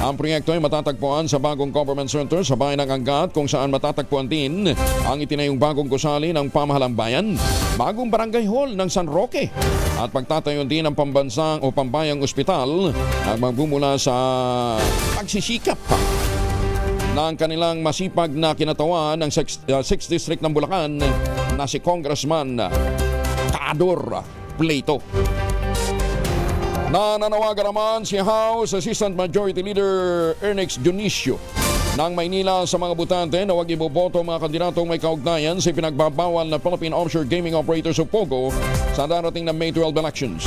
Ang proyekto ay matatagpuan sa bagong government center sa bayan ng Angat kung saan matatagpuan din ang itinayong bagong gusali ng pamahalang bayan, bagong barangay hall ng San Roque at pagtatayon din ng pambansang o pambayang ospital na magbumula sa pagsisikap ng kanilang masipag na kinatawan ng 6th District ng Bulacan na si Congressman Cador Pleito. Nananawagan naman si House Assistant Majority Leader Ernest Dionisio ng Maynila sa mga botante na huwag iboboto mga kandidatong may kaugnayan sa pinagbabawal na Philippine Offshore Gaming Operators o POGO sa darating na May 12 elections.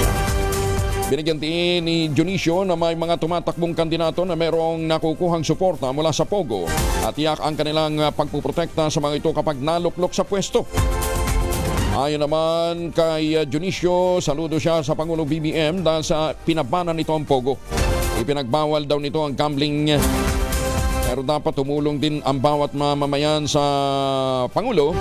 Binigyan din ni Dionisio na may mga tumatakbong kandidato na merong nakukuhang suporta mula sa POGO at tiyak ang kanilang pagpuprotekta sa mga ito kapag naluklok sa pwesto. Ayon naman kay Dionisio, saludo siya sa Pangulong BBM dahil sa pinabanan nito ang POGO. Ipinagbawal daw nito ang gambling Pero dapat tumulong din ang bawat mamamayan sa Pangulo.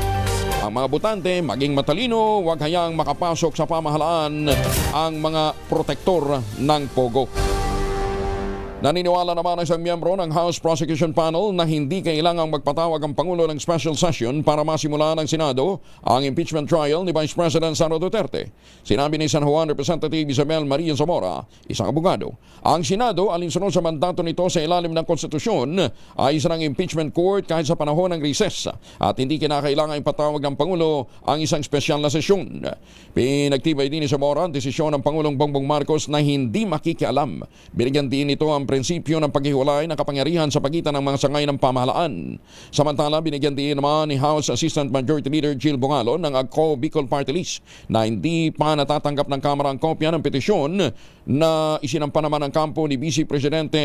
Ang mga botante, maging matalino, huwag hayaang makapasok sa pamahalaan ang mga protektor ng Pogo. Naniniwala naman ang isang miyembro ng House Prosecution Panel na hindi kailangang magpatawag ang Pangulo ng special session para masimula ng Senado ang impeachment trial ni Vice President Sara Duterte. Sinabi ni San Juan Representative Isabel Maria Zamora, isang abogado, ang Senado alinsunod sa mandato nito sa ilalim ng konstitusyon ay isa ng impeachment court kahit sa panahon ng recess at hindi kinakailangan ipatawag ng Pangulo ang isang espesyal na sesyon. Pinagtibay din ni Zamora ang desisyon ng Pangulong Bongbong Marcos na hindi makikialam. Binigyan din ito ang prinsipyo ng paghiwalay ng kapangyarihan sa pagitan ng mga sangay ng pamahalaan. Samantala, binigyan din naman ni House Assistant Majority Leader Jill Bungalo ng AGCO Bicol Party List na hindi pa natatanggap ng Kamara ang kopya ng petisyon na isinampa naman ng kampo ni Vice Presidente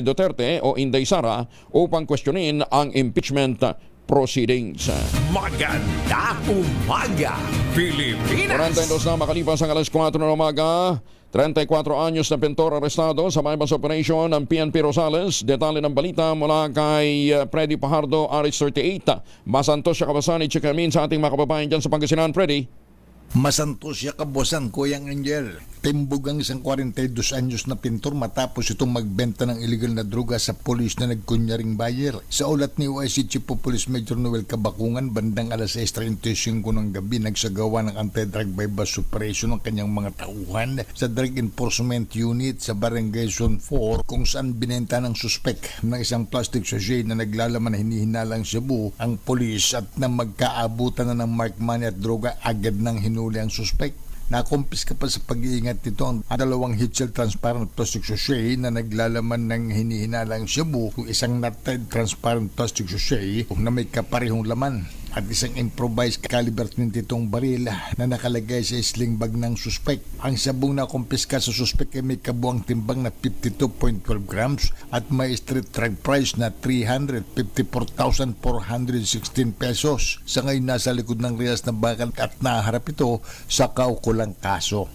Duterte o Inday Sara upang questionin ang impeachment proceedings. Maganda umaga, Pilipinas! 42 na makalipas ang alas 4 ng umaga. 34 anyos na pintor arestado sa bypass operation ng PNP Rosales. Detalye ng balita mula kay Freddy Pajardo, RH38. Masantos siya kabasan, i-checkamin sa ating mga kababayan dyan sa Pangasinan. Freddy. Masantos siya kabosan, Kuyang Angel. Timbog ang isang 42 anyos na pintor matapos itong magbenta ng illegal na droga sa polis na nagkunyaring buyer. Sa ulat ni OIC Chief of Police Major Noel Kabakungan, bandang alas 6:35 ng gabi nagsagawa ng anti-drug bypass operation ng kanyang mga tauhan sa Drug Enforcement Unit sa Barangay Zone 4 kung saan binenta ng suspek ng isang plastic sachet na naglalaman na hinihinalang Cebu ang polis at na magkaabutan na ng marked money at droga agad ng hinuli ang suspek. Nakumpiska pa sa pag-iingat nito ang dalawang heat-shield transparent plastic sachet na naglalaman ng hinihinalang Cebu, isang knotted transparent plastic sachet na may kaparehong laman at isang improvised caliber 22 baril na nakalagay sa sling bag ng suspek. Ang sabong na kumpiska sa suspek ay may kabuang timbang na 52.12 grams at may street drug price na 354,416 pesos. Sa ngayon nasa likod ng rehas na bakal at naharap ito sa kaukulang kaso.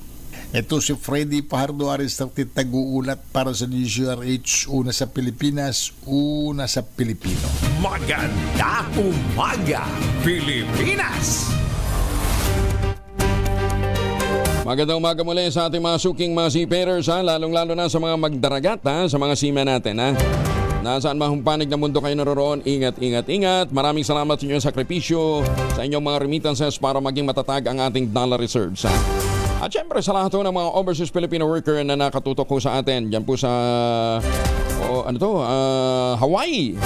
Ito si Freddy Pajardo, RH38, tag-uulat para sa DZRH, una sa Pilipinas, una sa Pilipino. Maganda umaga, Pilipinas! Magandang umaga muli sa ating mga suking mga seafarers, lalong-lalo na sa mga magdaragat, sa mga seamen natin. Nasaan man panig na mundo kayo naroroon, ingat. Maraming salamat sa inyong sakripisyo, sa inyong mga remittances para maging matatag ang ating dollar reserves. At syempre sa lahat ng mga overseas Filipino worker na nakatutok ko sa atin, dyan po sa Hawaii.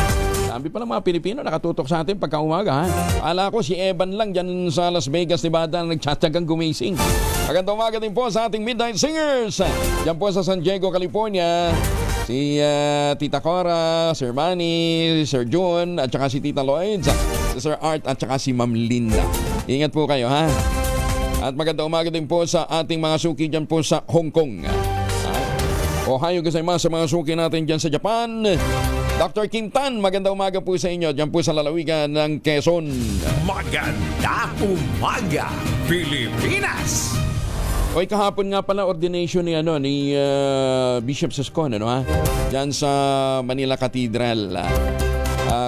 Sabi pa ng mga Pilipino nakatutok sa atin pagka umaga. Ala ko si Evan lang dyan sa Las Vegas, Nevada, nagtsatsagang gumising. Magandang umaga din po sa ating Midnight Singers. Dyan po sa San Diego, California. Si Tita Cora, Sir Manny, Sir June, at saka si Tita Lloyd, si Sir Art, at saka si Ma'am Linda. Ingat po kayo, ha? At magandang umaga din po sa ating mga suki dyan po sa Hong Kong. Ohio gozaimasu sa mga suki natin dyan sa Japan. Dr. Kim Tan, magandang umaga po sa inyo dyan po sa lalawigan ng Quezon. Maganda umaga, Pilipinas! Oy, kahapon nga pala ordination ni Bishop Sescon, Diyan sa Manila Cathedral.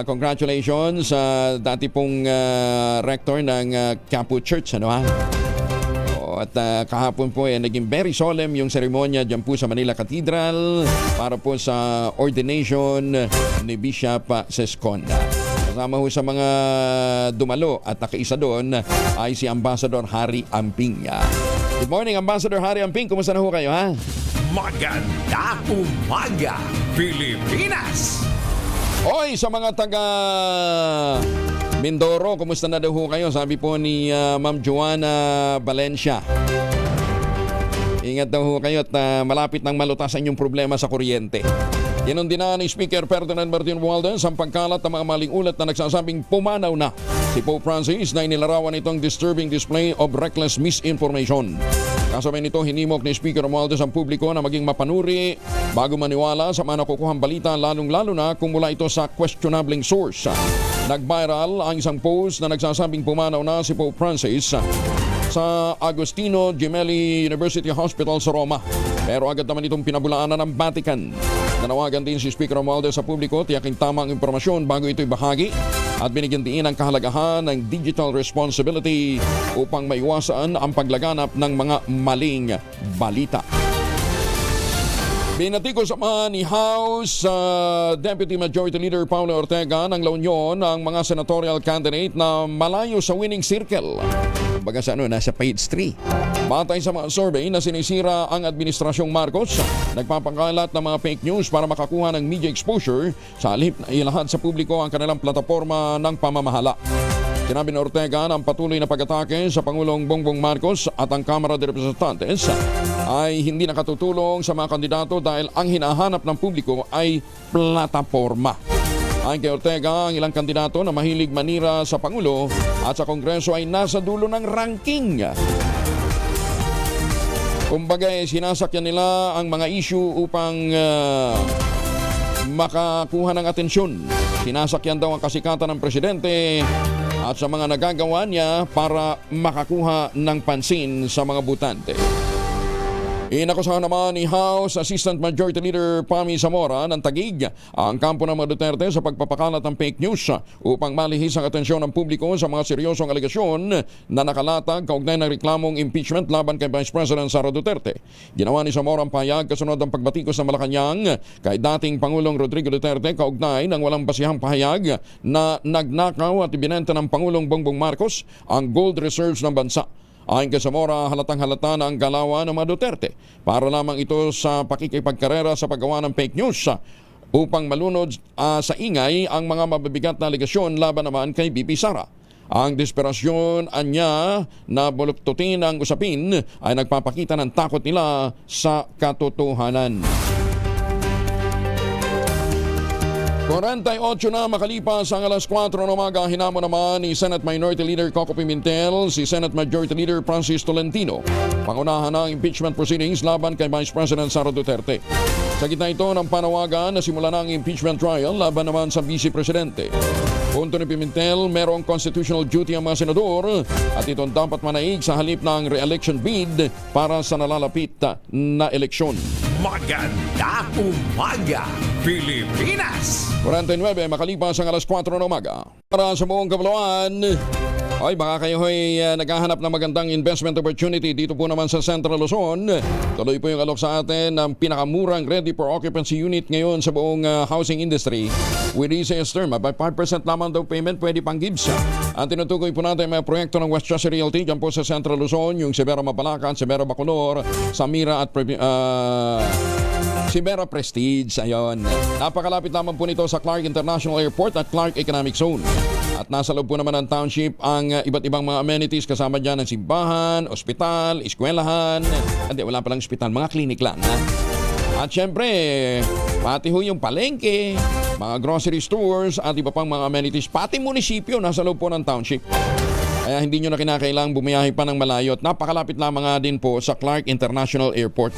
Congratulations sa dati pong rector ng Quiapo Church, At kahapon po naging very solemn yung seremonya dyan po sa Manila Cathedral para po sa ordination ni Bishop Sescon. Kasama ho sa mga dumalo at nakaisa doon ay si Ambassador Harry Amping. Good morning, Ambassador Harry Amping. Kumusta na ho kayo, ha? Maganda umaga, Pilipinas! Oy, sa mga taga Mindoro, kumusta na daw ho kayo? Sabi po ni Ma'am Joanna Valencia. Ingat daw ho kayo at malapit nang malutasan yung problema sa kuryente. Inundinaan ni Speaker Ferdinand Martin Romualdez ang pagkalat ng mga maling ulat na nagsasabing pumanaw na si Pope Francis na inilarawan itong disturbing display of reckless misinformation. Kasabay nito, hinimok ni Speaker Romualdez ang publiko na maging mapanuri bago maniwala sa mga nakukuhang balita, lalong-lalo na kung mula ito sa questionable source. Nag-viral ang isang post na nagsasabing pumanaw na si Pope Francis sa Agostino Gemelli University Hospital sa Roma. Pero agad naman itong pinabulaanan ng Vatican. Nanawagan din si Speaker Romualdez sa publiko tiyaking tama ang impormasyon bago ito ibahagi at binigyan din ang kahalagahan ng digital responsibility upang maiwasan ang paglaganap ng mga maling balita. Binatikos naman ni House Deputy Majority Leader Paulo Ortega ng La Union ang mga senatorial candidate na malayo sa winning circle. Baga sa nasa page 3. Batay sa mga survey na sinisira ang Administrasyong Marcos, nagpapakalat ng mga fake news para makakuha ng media exposure sa halip na ilahad sa publiko ang kanilang plataforma ng pamamahala. Sinabi ni Ortega na ang patuloy na pag-atake sa Pangulong Bongbong Marcos at ang Kamara de Representantes ay hindi nakatutulong sa mga kandidato dahil ang hinahanap ng publiko ay plataforma. Ayon kay Ortega, ang ilang kandidato na mahilig manira sa Pangulo at sa Kongreso ay nasa dulo ng ranking. Kumbaga, sinasakyan nila ang mga issue upang makakuha ng atensyon. Sinasakyan daw ang kasikatan ng presidente at sa mga nagagawa niya para makakuha ng pansin sa mga botante. Inakusahan naman ni House Assistant Majority Leader Pami Zamora ng Taguig ang kampo ng mga Duterte sa pagpapakalat ng fake news upang malihis ang atensyon ng publiko sa mga seryosong alegasyon na nakalatag kaugnay ng reklamong impeachment laban kay Vice President Sara Duterte. Ginawa ni Zamora ang pahayag kasunod ng pagbatikos ng Malacanang kay dating Pangulong Rodrigo Duterte kaugnay ng walang basihang pahayag na nagnakaw at ibinenta ng Pangulong Bongbong Marcos ang gold reserves ng bansa. Ayon kay Zamora, halatang-halata na ang galawan ng mga Duterte para lamang ito sa pakikipagkarera sa paggawa ng fake news upang malunod sa ingay ang mga mabibigat na aligasyon laban naman kay BP Sara. Ang desperasyon anya na buluktutin ang usapin ay nagpapakita ng takot nila sa katotohanan. 48 na makalipas ang alas 4 ng umaga, hinamon naman ni Senate Minority Leader Coco Pimentel si Senate Majority Leader Francis Tolentino pangunahan ng impeachment proceedings laban kay Vice President Sara Duterte. Sa gitna ito ng panawagan na simula na ang impeachment trial laban naman sa Vice Presidente. Punto ni Pimentel, merong constitutional duty ang mga senador at itong dapat manaig sa halip ng re-election bid para sa nalalapit na eleksyon. Magandang umaga, Pilipinas! 49 makalipas ang alas 4 ng umaga. Para sa buong kabuluan, ay baka kayo ay naghahanap ng magandang investment opportunity dito po naman sa Central Luzon. Tuloy po yung alok sa atin ng pinakamurang ready for occupancy unit ngayon sa buong housing industry. With easiest term, by 5% lamang daw payment, pwede pang gives. Ang tinutukoy po natin may proyekto ng West Chelsea Realty dyan po sa Central Luzon, yung Severa Mabalacan, Severa Bacolor, Samira at Severa Prestige. Ayon. Napakalapit naman po nito sa Clark International Airport at Clark Economic Zone. At nasa loob po naman ng township ang iba't ibang mga amenities kasama dyan ng simbahan, ospital, eskwelahan. Hindi, wala palang ospital, mga clinic lang. Ha? At syempre, pati ho yung palengke, mga grocery stores at iba pang mga amenities. Pati munisipyo nasa loob po ng township. Kaya hindi nyo na kinakailangang bumiyahe pa ng malayo at napakalapit lamang nga din po sa Clark International Airport.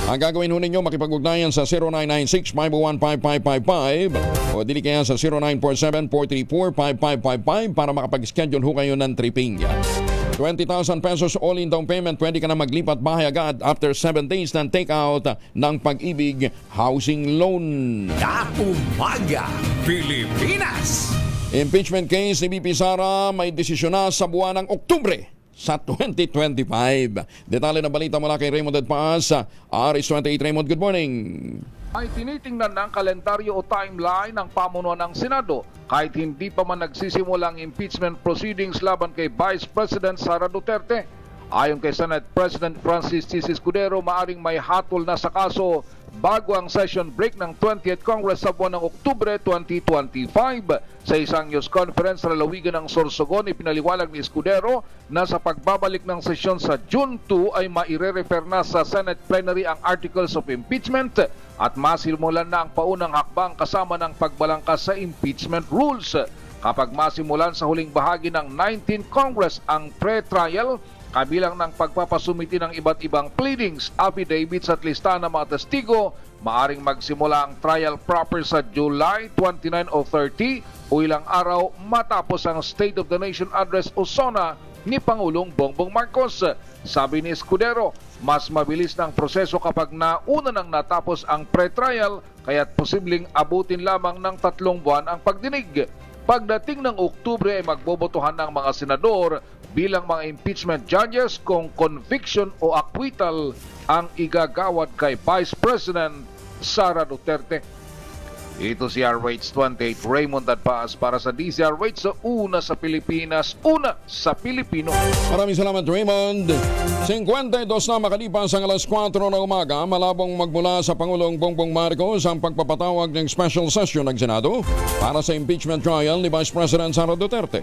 Ang gagawin ho ninyo, makipag-ugnayan sa 0996-501-5555 o dili kaya sa 0947-434-5555 para makapag-schedule ho kayo ng tripping. 20,000 pesos all-in down payment, pwede ka na maglipat bahay agad after 7 days ng take-out ng Pag-ibig Housing Loan. Umaga, Pilipinas! Impeachment case ni BP Sara may desisyon na sa buwan ng Oktubre sa 2025. Detalye ng balita mula kay Raymond Edpaas sa RS28. Raymond, good morning. Ay tinitingnan ng kalendaryo o timeline ng pamunuan ng Senado kahit hindi pa man nagsisimulang impeachment proceedings laban kay Vice President Sara Duterte. Ayon kay Senate President Francis C. Escudero, maaring may hatol na sa kaso bago ang session break ng 20th Congress sa buwan ng Oktubre 2025. Sa isang news conference sa lalawigan ng Sorsogon, ipinaliwanag ni Escudero na sa pagbabalik ng sesyon sa June 2 ay maire-refer na sa Senate Plenary ang Articles of Impeachment at masimulan na ang paunang hakbang kasama ng pagbalangkas sa impeachment rules. Kapag masimulan sa huling bahagi ng 19th Congress ang pre-trial, kabilang ng pagpapasumiti ng iba't ibang pleadings, affidavits at listahan ng mga testigo, maaring magsimula ang trial proper sa July 29 o 30 o ilang araw matapos ang State of the Nation Address o SONA ni Pangulong Bongbong Marcos. Sabi ni Escudero, mas mabilis ng proseso kapag nauna nang natapos ang pre-trial, kaya't posibleng abutin lamang ng 3 buwan ang pagdinig. Pagdating ng Oktubre ay magbobotohan ng mga senador bilang mga impeachment judges kung conviction o acquittal ang igagawad kay Vice President Sara Duterte. Ito si RH28 Raymond Adpaz para sa DZRH sa una sa Pilipinas, una sa Pilipino. Maraming salamat, Raymond. 52 na makalipas ang alas 4 ng umaga, malabong magmula sa Pangulong Bongbong Marcos ang pagpapatawag ng special session ng Senado para sa impeachment trial ni Vice President Sara Duterte.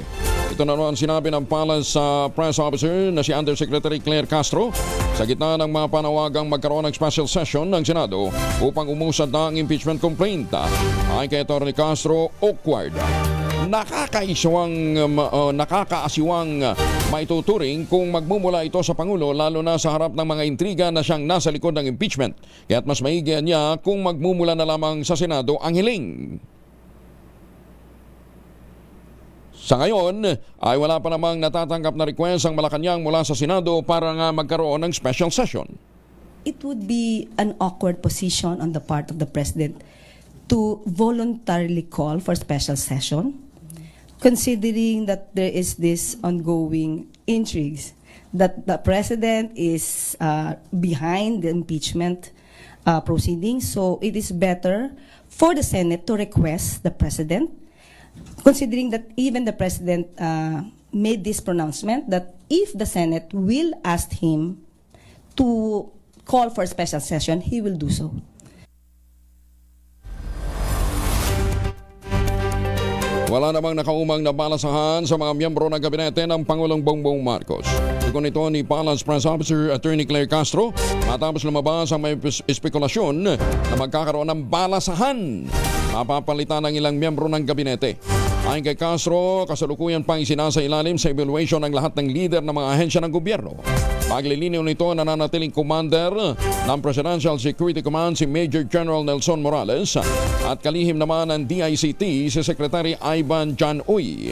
Ito na naman sinabi ng Palace Press Officer na si Undersecretary Claire Castro sa gitna ng mga panawagang magkaroon ng special session ng Senado upang umusad na ang impeachment complaint. Ay kay Atty. Castro, awkward. Nakakaasiwang maituturing kung magmumula ito sa Pangulo lalo na sa harap ng mga intriga na siyang nasa likod ng impeachment. Kaya't mas maigi niya kung magmumula na lamang sa Senado ang hiling. Sa ngayon, ay wala pa namang natatanggap na request ang Malacanang mula sa Senado para nga magkaroon ng special session. It would be an awkward position on the part of the President to voluntarily call for special session, considering that there is this ongoing intrigues that the President is behind the impeachment proceedings. So it is better for the Senate to request the President, considering that even the President made this pronouncement that if the Senate will ask him to call for a special session, he will do so. Wala namang nakaumang nabalasahan sa mga miyembro ng gabinete ng Pangulong Bongbong Marcos. Tugon ito ni Palace Press Officer Atty. Claire Castro matapos lumabas ang may espekulasyon na magkakaroon ng balasahan. Mapapalitan ng ilang miyembro ng gabinete. Ayon kay Castro, kasalukuyan pang isinasailalim sa evaluation ng lahat ng leader ng mga ahensya ng gobyerno. Paglilinaw nito, nananatiling commander ng Presidential Security Command si Major General Nelson Morales at kalihim naman ng DICT si Secretary Ivan John Uy.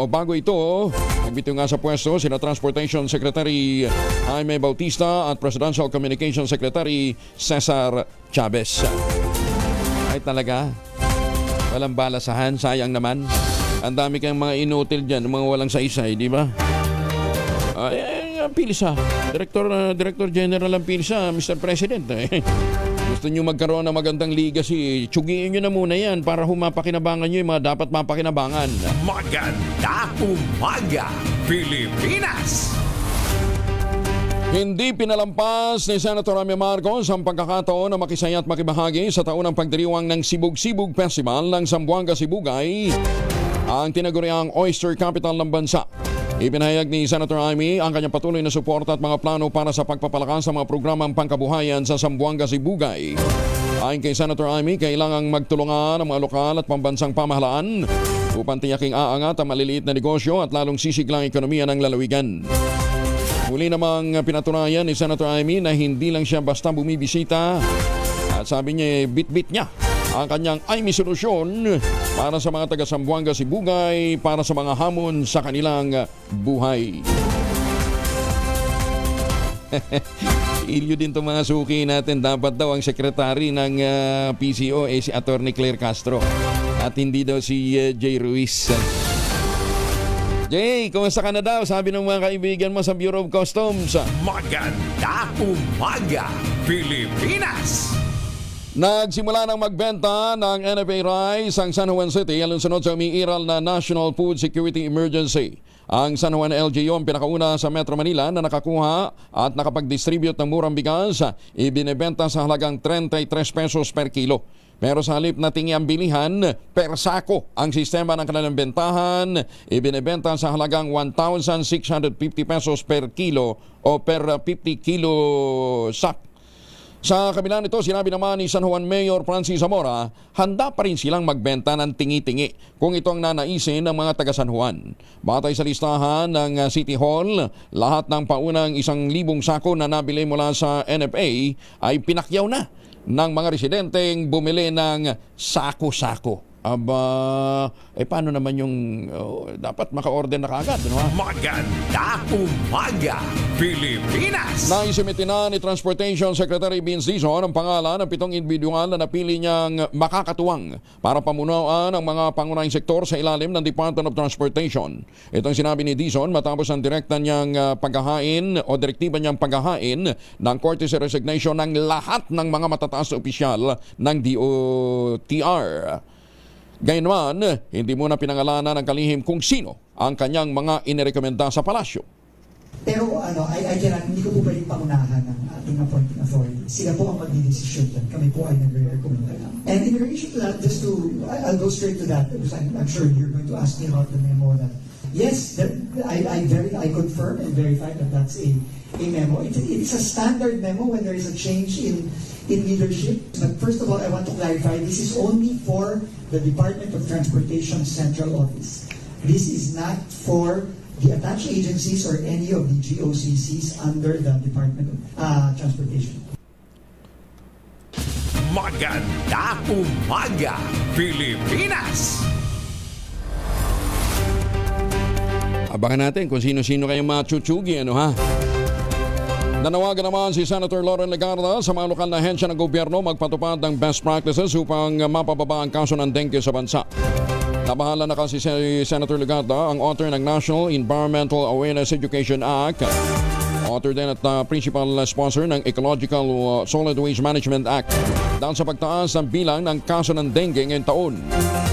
Bago ito, nagbitiw nga sa pwesto sina Transportation Secretary Jaime Bautista at Presidential Communications Secretary Cesar Chavez. Ay talaga, walang balasahan, sayang naman. Ang dami kayong mga inutil dyan, mga walang saysay, di ba? Ang PILSA, Director General ng PILSA, Mr. President. Gusto nyo magkaroon ng magandang legacy, tsugiin nyo na muna yan para humapakinabangan nyo yung mga dapat mapakinabangan. Maganda umaga, Pilipinas! Hindi pinalampas ni Senator Amy Marcos ang pagkakataon na makisaya at makibahagi sa taunang pagdiriwang ng Sibug-Sibug Festival ng Zamboanga, Sibugay, ang tinaguriang Oyster Capital ng bansa. Ipinahayag ni Senator Amy ang kanyang patuloy na suporta at mga plano para sa pagpapalakas sa mga programang pangkabuhayan sa Zamboanga, Sibugay. Ayon kay Senator Amy, kailangang magtulungan ang mga lokal at pambansang pamahalaan upang tiyaking aangat ang maliliit na negosyo at lalong sisiglang ekonomiya ng lalawigan. Muli namang pinatunayan ni Senator Amy na hindi lang siya basta bumibisita at sabi niya bit-bit niya ang kanyang Amy solusyon para sa mga taga Zamboanga, Sibugay para sa mga hamon sa kanilang buhay. Ilyo din itong mga suki natin. Dapat daw ang sekretary ng PCO si Atty. Claire Castro at hindi daw si Jay Ruiz. Jay, kumusta ka na daw? Sabi ng mga kaibigan mo sa Bureau of Customs. Maganda umaga, Pilipinas! Nagsimula ng magbenta ng NFA rice ang San Juan City alinsunod sa umiiral na National Food Security Emergency. Ang San Juan LGU ang pinakauna sa Metro Manila na nakakuha at nakapag-distribute ng murang bigas, ibinebenta sa halagang 33 pesos per kilo. Pero sa halip na tingi ang bilihan, per sako ang sistema ng kanilang bentahan, ibinebenta sa halagang 1,650 pesos per kilo o per 50 kilo sack. Sa kabila nito, sinabi naman ni San Juan Mayor Francis Zamora, handa pa rin silang magbenta ng tingi-tingi kung ito ang nanaisin ng mga taga San Juan. Batay sa listahan ng City Hall, lahat ng paunang 1,000 sako na nabili mula sa NFA ay pinakyaw na ng mga residenteng bumili ng sako-sako. paano naman yung dapat maka-order na kaagad, ano ha? Maganda umaga, Pilipinas! Naisumiti na ni Transportation Secretary Vince Dizon ang pangalan ng 7 individual na napili niyang makakatuwang para pamunuan ang mga pangunahing sektor sa ilalim ng Department of Transportation. Ito ang sinabi ni Dizon matapos ang direkta niyang paghahain o direktiba niyang paghahain ng courtesy resignation ng lahat ng mga matataas na opisyal ng DOTR. Gayunman, hindi muna pinangalanan ng kalihim kung sino ang kanyang mga inirekomenda sa palasyo. Pero hindi ko po pwedeng pangunahan ng ating appointing authority. Sila po ang magdidesisyon yan. Kami po ay nagre-recommenda lang. And in relation to that, I'll go straight to that because I'm sure you're going to ask me about the memo that, yes, I confirm and verify that that's a memo. It's a standard memo when there is a change in leadership. But first of all, I want to clarify, this is only for the Department of Transportation Central Office. This is not for the attached agencies or any of the GOCCs under the Department of Transportation. Maganda umaga, Pilipinas! Abangan natin kung sino-sino kayong machuchugi, ano ha? Nanawagan naman si Senator Loren Legarda sa mga lokal na ahensya ng gobyerno magpatupad ng best practices upang mapababa ang kaso ng dengue sa bansa. Nabahala na kasi si Senator Legarda, ang author ng National Environmental Awareness Education Act, author din at principal sponsor ng Ecological Solid Waste Management Act, dahil sa pagtaas ng bilang ng kaso ng dengue ngayong taon.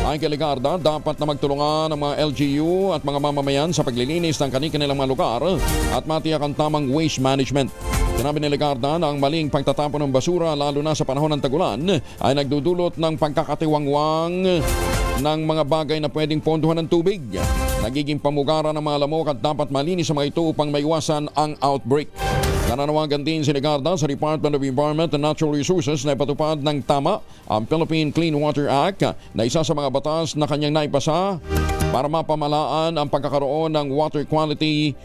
Ayon kay Legarda, dapat na magtulungan ng mga LGU at mga mamamayan sa paglilinis ng kanilang mga lugar at matiyak ang tamang waste management. Sinabi ni Legarda na ang maling pagtatapon ng basura lalo na sa panahon ng tagulan ay nagdudulot ng pagkakatiwangwang ng mga bagay na pwedeng ponduhan ng tubig. Nagiging pamugaran ng mga lamok at dapat malinis sa mga ito upang maiwasan ang outbreak. Nananawagan din si Legarda sa Department of Environment and Natural Resources na ipatupad ng tama ang Philippine Clean Water Act na isa sa mga batas na kanyang naipasa para mapamalaan ang pagkakaroon ng water quality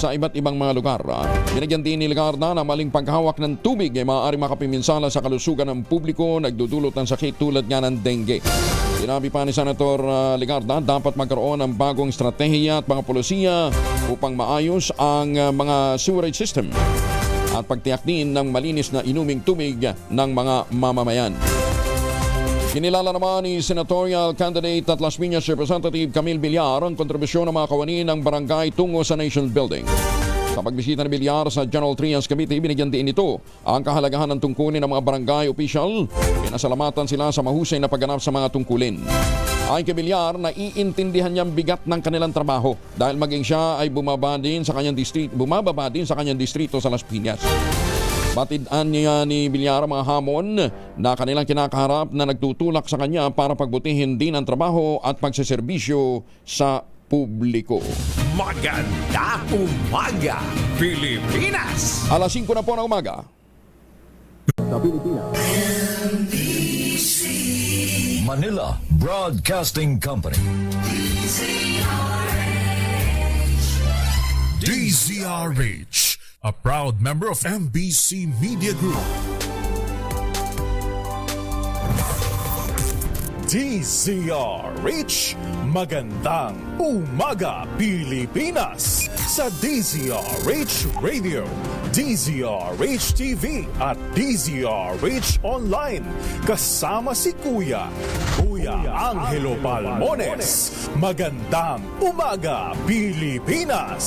sa iba't ibang mga lugar. Binigyan din ni Legarda na maling paghawak ng tubig ay maaaring makapiminsala sa kalusugan ng publiko, nagdudulot ng sakit tulad nga ng dengue. Sinabi pa ni Senator Legarda, dapat magkaroon ng bagong estratehiya at mga polisiya upang maayos ang mga sewerage system at pagtiyak din ng malinis na inuming tubig ng mga mamamayan. Kinilala naman ni Senatorial Candidate at Las Piñas Representative Camille Villar ang kontribusyon ng mga kawani ng barangay tungo sa Nation Building. Sa pagbisita ni Villar sa General Trias Committee, binigyan din ito ang kahalagahan ng tungkulin ng mga barangay official. Pinasalamatan sila sa mahusay na pagganap sa mga tungkulin. Ayon kay Villar, naiintindihan niyang bigat ng kanilang trabaho dahil maging siya ay bumababa din sa kanyang distrito sa Las Piñas. Batidaan niya ni Villar mga hamon na kanilang kinakaharap na nagtutulak sa kanya para pagbutihin din ang trabaho at pagseserbisyo sa publiko. Maganda umaga, Pilipinas! Alas 5 na po ng umaga. Manila Broadcasting Company. DZRH, a proud member of MBC Media Group. DZRH, magandang umaga Pilipinas sa DZRH Radio, DZRH TV at DZRH Online. Kasama si Kuya Angelo Palmones. Magandang umaga Pilipinas.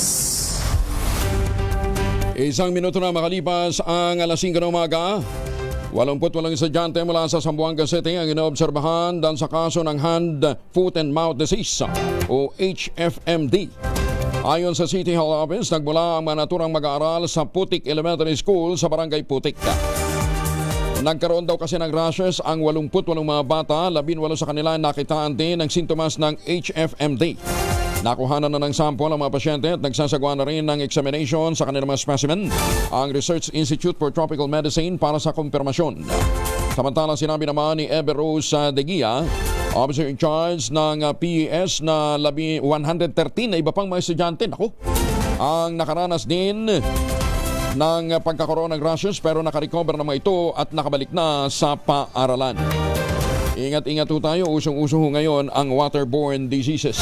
Isang minuto na makalipas ang alas 5 ng umaga. 88 estudyante mula sa Zamboanga City ang inoobserbahan dahil sa kaso ng Hand, Foot and Mouth Disease o HFMD. Ayon sa City Hall Office, nagmula ang mga naturang mag-aaral sa Putik Elementary School sa Barangay Putik. Nagkaroon daw kasi ng rashes ang 88 mga bata, 18 sa kanila nakitaan din ng sintomas ng HFMD. Nakuhanan na ng sample ang mga pasyente at nagsasagawa na rin ng examination sa kanilang mga specimen ang Research Institute for Tropical Medicine para sa kumpirmasyon. Samantala, sinabi naman ni Eber Rose Degia, officer in charge ng PES na 113 na iba pang mga estudyante, ang nakaranas din ng pagkakaroon ng rashes pero nakarecover na mga ito at nakabalik na sa paaralan. Ingat-ingat po tayo. Usong-uso ho ngayon ang waterborne diseases.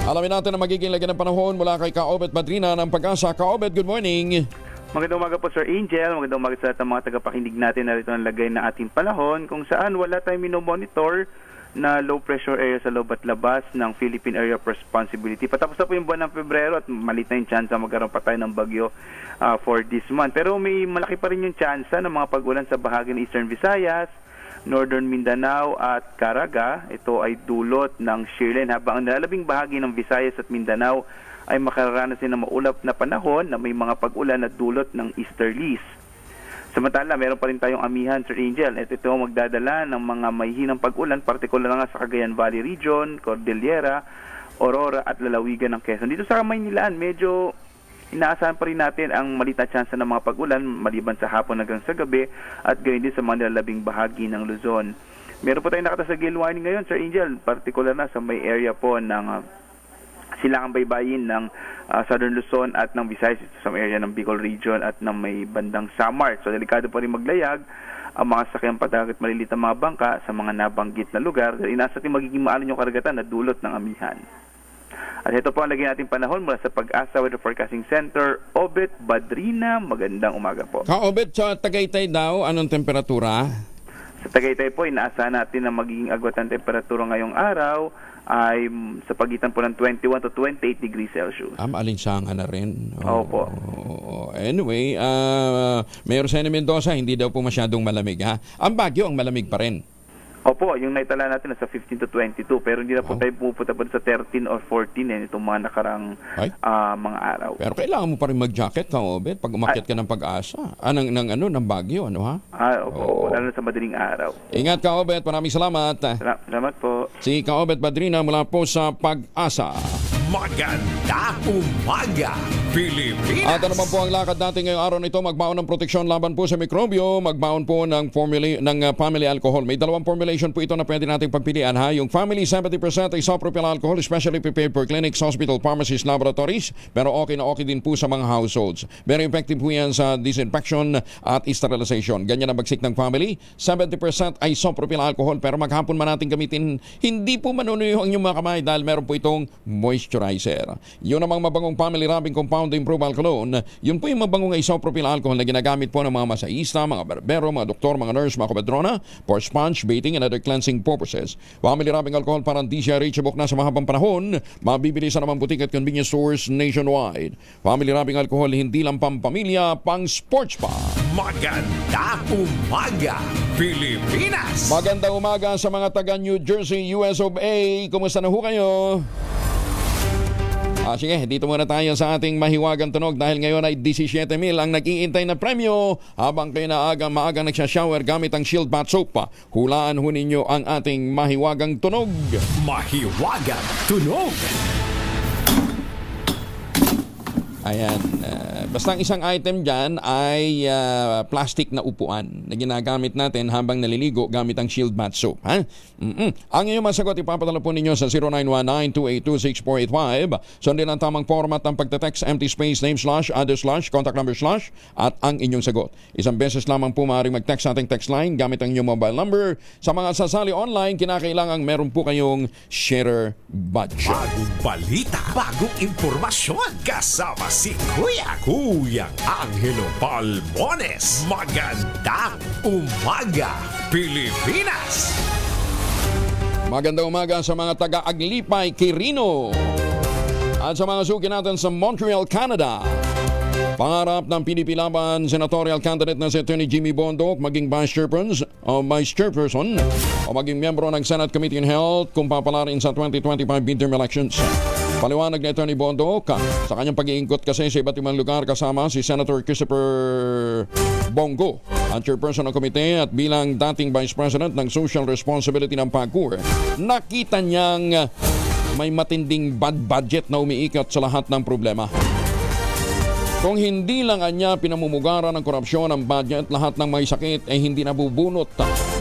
Alamin natin ang magiging lagay ng panahon mula kay Kaobet Madrina ng Pag-asa. Kaobet, good morning. Magandang umaga po, Sir Angel. Magandang umaga sa lahat ng mga tagapakinig natin. Narito ang lagay ng ating panahon kung saan wala tayong minomonitor na low pressure area sa loob at labas ng Philippine Area of Responsibility. Patapos na po yung buwan ng Pebrero at malit na yung chance na magkaroon pa tayo ng bagyo for this month. Pero may malaki pa rin yung chance ng mga pag-ulan sa bahagi ng Eastern Visayas, Northern Mindanao at Caraga. Ito ay dulot ng shearline habang ang nalalabing bahagi ng Visayas at Mindanao ay makararanas din ng maulap na panahon na may mga pag-ulan na dulot ng easterlies. Samantala, meron pa rin tayong amihan, Sir Angel. Ito magdadala ng mga mahihinang pag-ulan, partikular nga sa Cagayan Valley Region, Cordillera, Aurora at lalawigan ng Quezon. Dito sa Maynilaan, medyo inaasahan pa rin natin ang maliit na tsansa ng mga pag-ulan maliban sa hapon hanggang sa gabi at gayon din sa mga nilalabing bahagi ng Luzon. Meron po tayong nakata sa gale warning ngayon, Sir Angel, particular na sa may area po ng silangang baybayin ng Southern Luzon at ng Visayas, sa may area ng Bicol Region at ng may bandang Samar. So delikado pa rin maglayag ang mga sakyang padagat malilit na mga bangka sa mga nabanggit na lugar. Inaasa natin magiging maalon yung karagatan na dulot ng amihan. At ito po ang lagay natin panahon mula sa Pag-asa Weather Forecasting Center, Obet Badrina. Magandang umaga po. Kaobet, sa Tagaytay daw, anong temperatura? Sa Tagaytay po, inaasahan natin na magiging agwat ng temperatura ngayong araw ay sa pagitan po ng 21 to 28 degrees Celsius. Maalinsangan na rin. Opo. Anyway, Mayor Sena Mendoza, hindi daw po masyadong malamig, ha? Ang Baguio, ang malamig pa rin. Opo, yung naitala natin nasa 15 to 22 pero hindi na po tayo pupunta pa sa 13 or 14 itong mga nakarang mga araw. Pero kailangan mo pa rin mag-jacket, Kaobet, pag umakyat ka ng Pag-asa. Ng Baguio, ano ha? Opo, lalo na sa madaling araw. Ingat, Kaobet, maraming salamat. Salamat po. Si Kaobet Badrina mula po sa Pag-asa. Maganda umaga, Pilipinas! At ano naman po ang lakad natin ngayong araw na ito? Magbaon ng proteksyon laban po sa mikrobyo, magbaon po ng family alcohol. May dalawang formulation po ito na pwede nating pagpilian, ha? Yung family 70% isopropyl alcohol, specially prepared for clinics, hospital, pharmacies, laboratories, pero okay na okay din po sa mga households. Very effective po yan sa disinfection at sterilization. Ganyan ang bagsik ng family. 70% isopropyl alcohol, pero maghapon man natin gamitin, hindi po manunuyo ang inyong mga kamay dahil meron po itong moisturizer. Yun namang mabangong family rubbing compound improve alcohol. Yun po yung mabangong isopropyl alcohol na ginagamit po ng mga masahista, mga barbero, mga doktor, mga nurse, mga kabadrona for sponge, bathing, and other cleansing purposes. Family rubbing alcohol parang di siya reachable na sa mahabang panahon. Mabibili sa naman butik at convenience stores nationwide. Family rubbing alcohol hindi lang pampamilya, pang sports pa. Maganda umaga, Pilipinas! Magandang umaga sa mga taga New Jersey, US of A. Kumusta na ho kayo? Sige, dito muna tayo sa ating mahiwagang tunog dahil ngayon ay 17,000 ang nag-iintay na premyo habang kayo na maaga nagsha-shower gamit ang Shield Bath Soap. Hulaan ho ninyo ang ating mahiwagang tunog. Mahiwagang tunog! Ayan. Basta ang isang item dyan ay plastic na upuan na ginagamit natin habang naliligo gamit ang Shield Bath Soap. Ha? Ang inyong masagot ipapadala po ninyo sa 0919-282-6485. Sundin ang tamang format ng pagte-text, empty space, name / other / contact number / at ang inyong sagot. Isang beses lamang po maaaring mag-text sa ating text line gamit ang inyong mobile number. Sa mga sasali online, kinakailangan meron po kayong sharer badge. Bagong balita, bagong impormasyon, kasama si Kuyang Angelo Palmones. Magandang umaga, Pilipinas! Magandang umaga sa mga taga-Aglipay, Quirino at sa mga suki natin sa Montreal, Canada. Pangarap ng PDP laban senatorial candidate na si Attorney Jimmy Bondoc maging vice chairperson o maging miyembro ng Senate Committee on Health kung papalarin sa 2025 midterm elections. Paliwanag ni Attorney Bondoc sa kanyang pag-iingkot kasi sa iba't ibang lugar kasama si Senator Christopher Bongo, ang chairperson ng komite at bilang dating vice president ng social responsibility ng PAGCOR. Nakita niyang may matinding bad budget na umiikot sa lahat ng problema. Kung hindi lang anya pinamumugaran ng korupsyon ang budget, lahat ng may sakit ay hindi nabubunot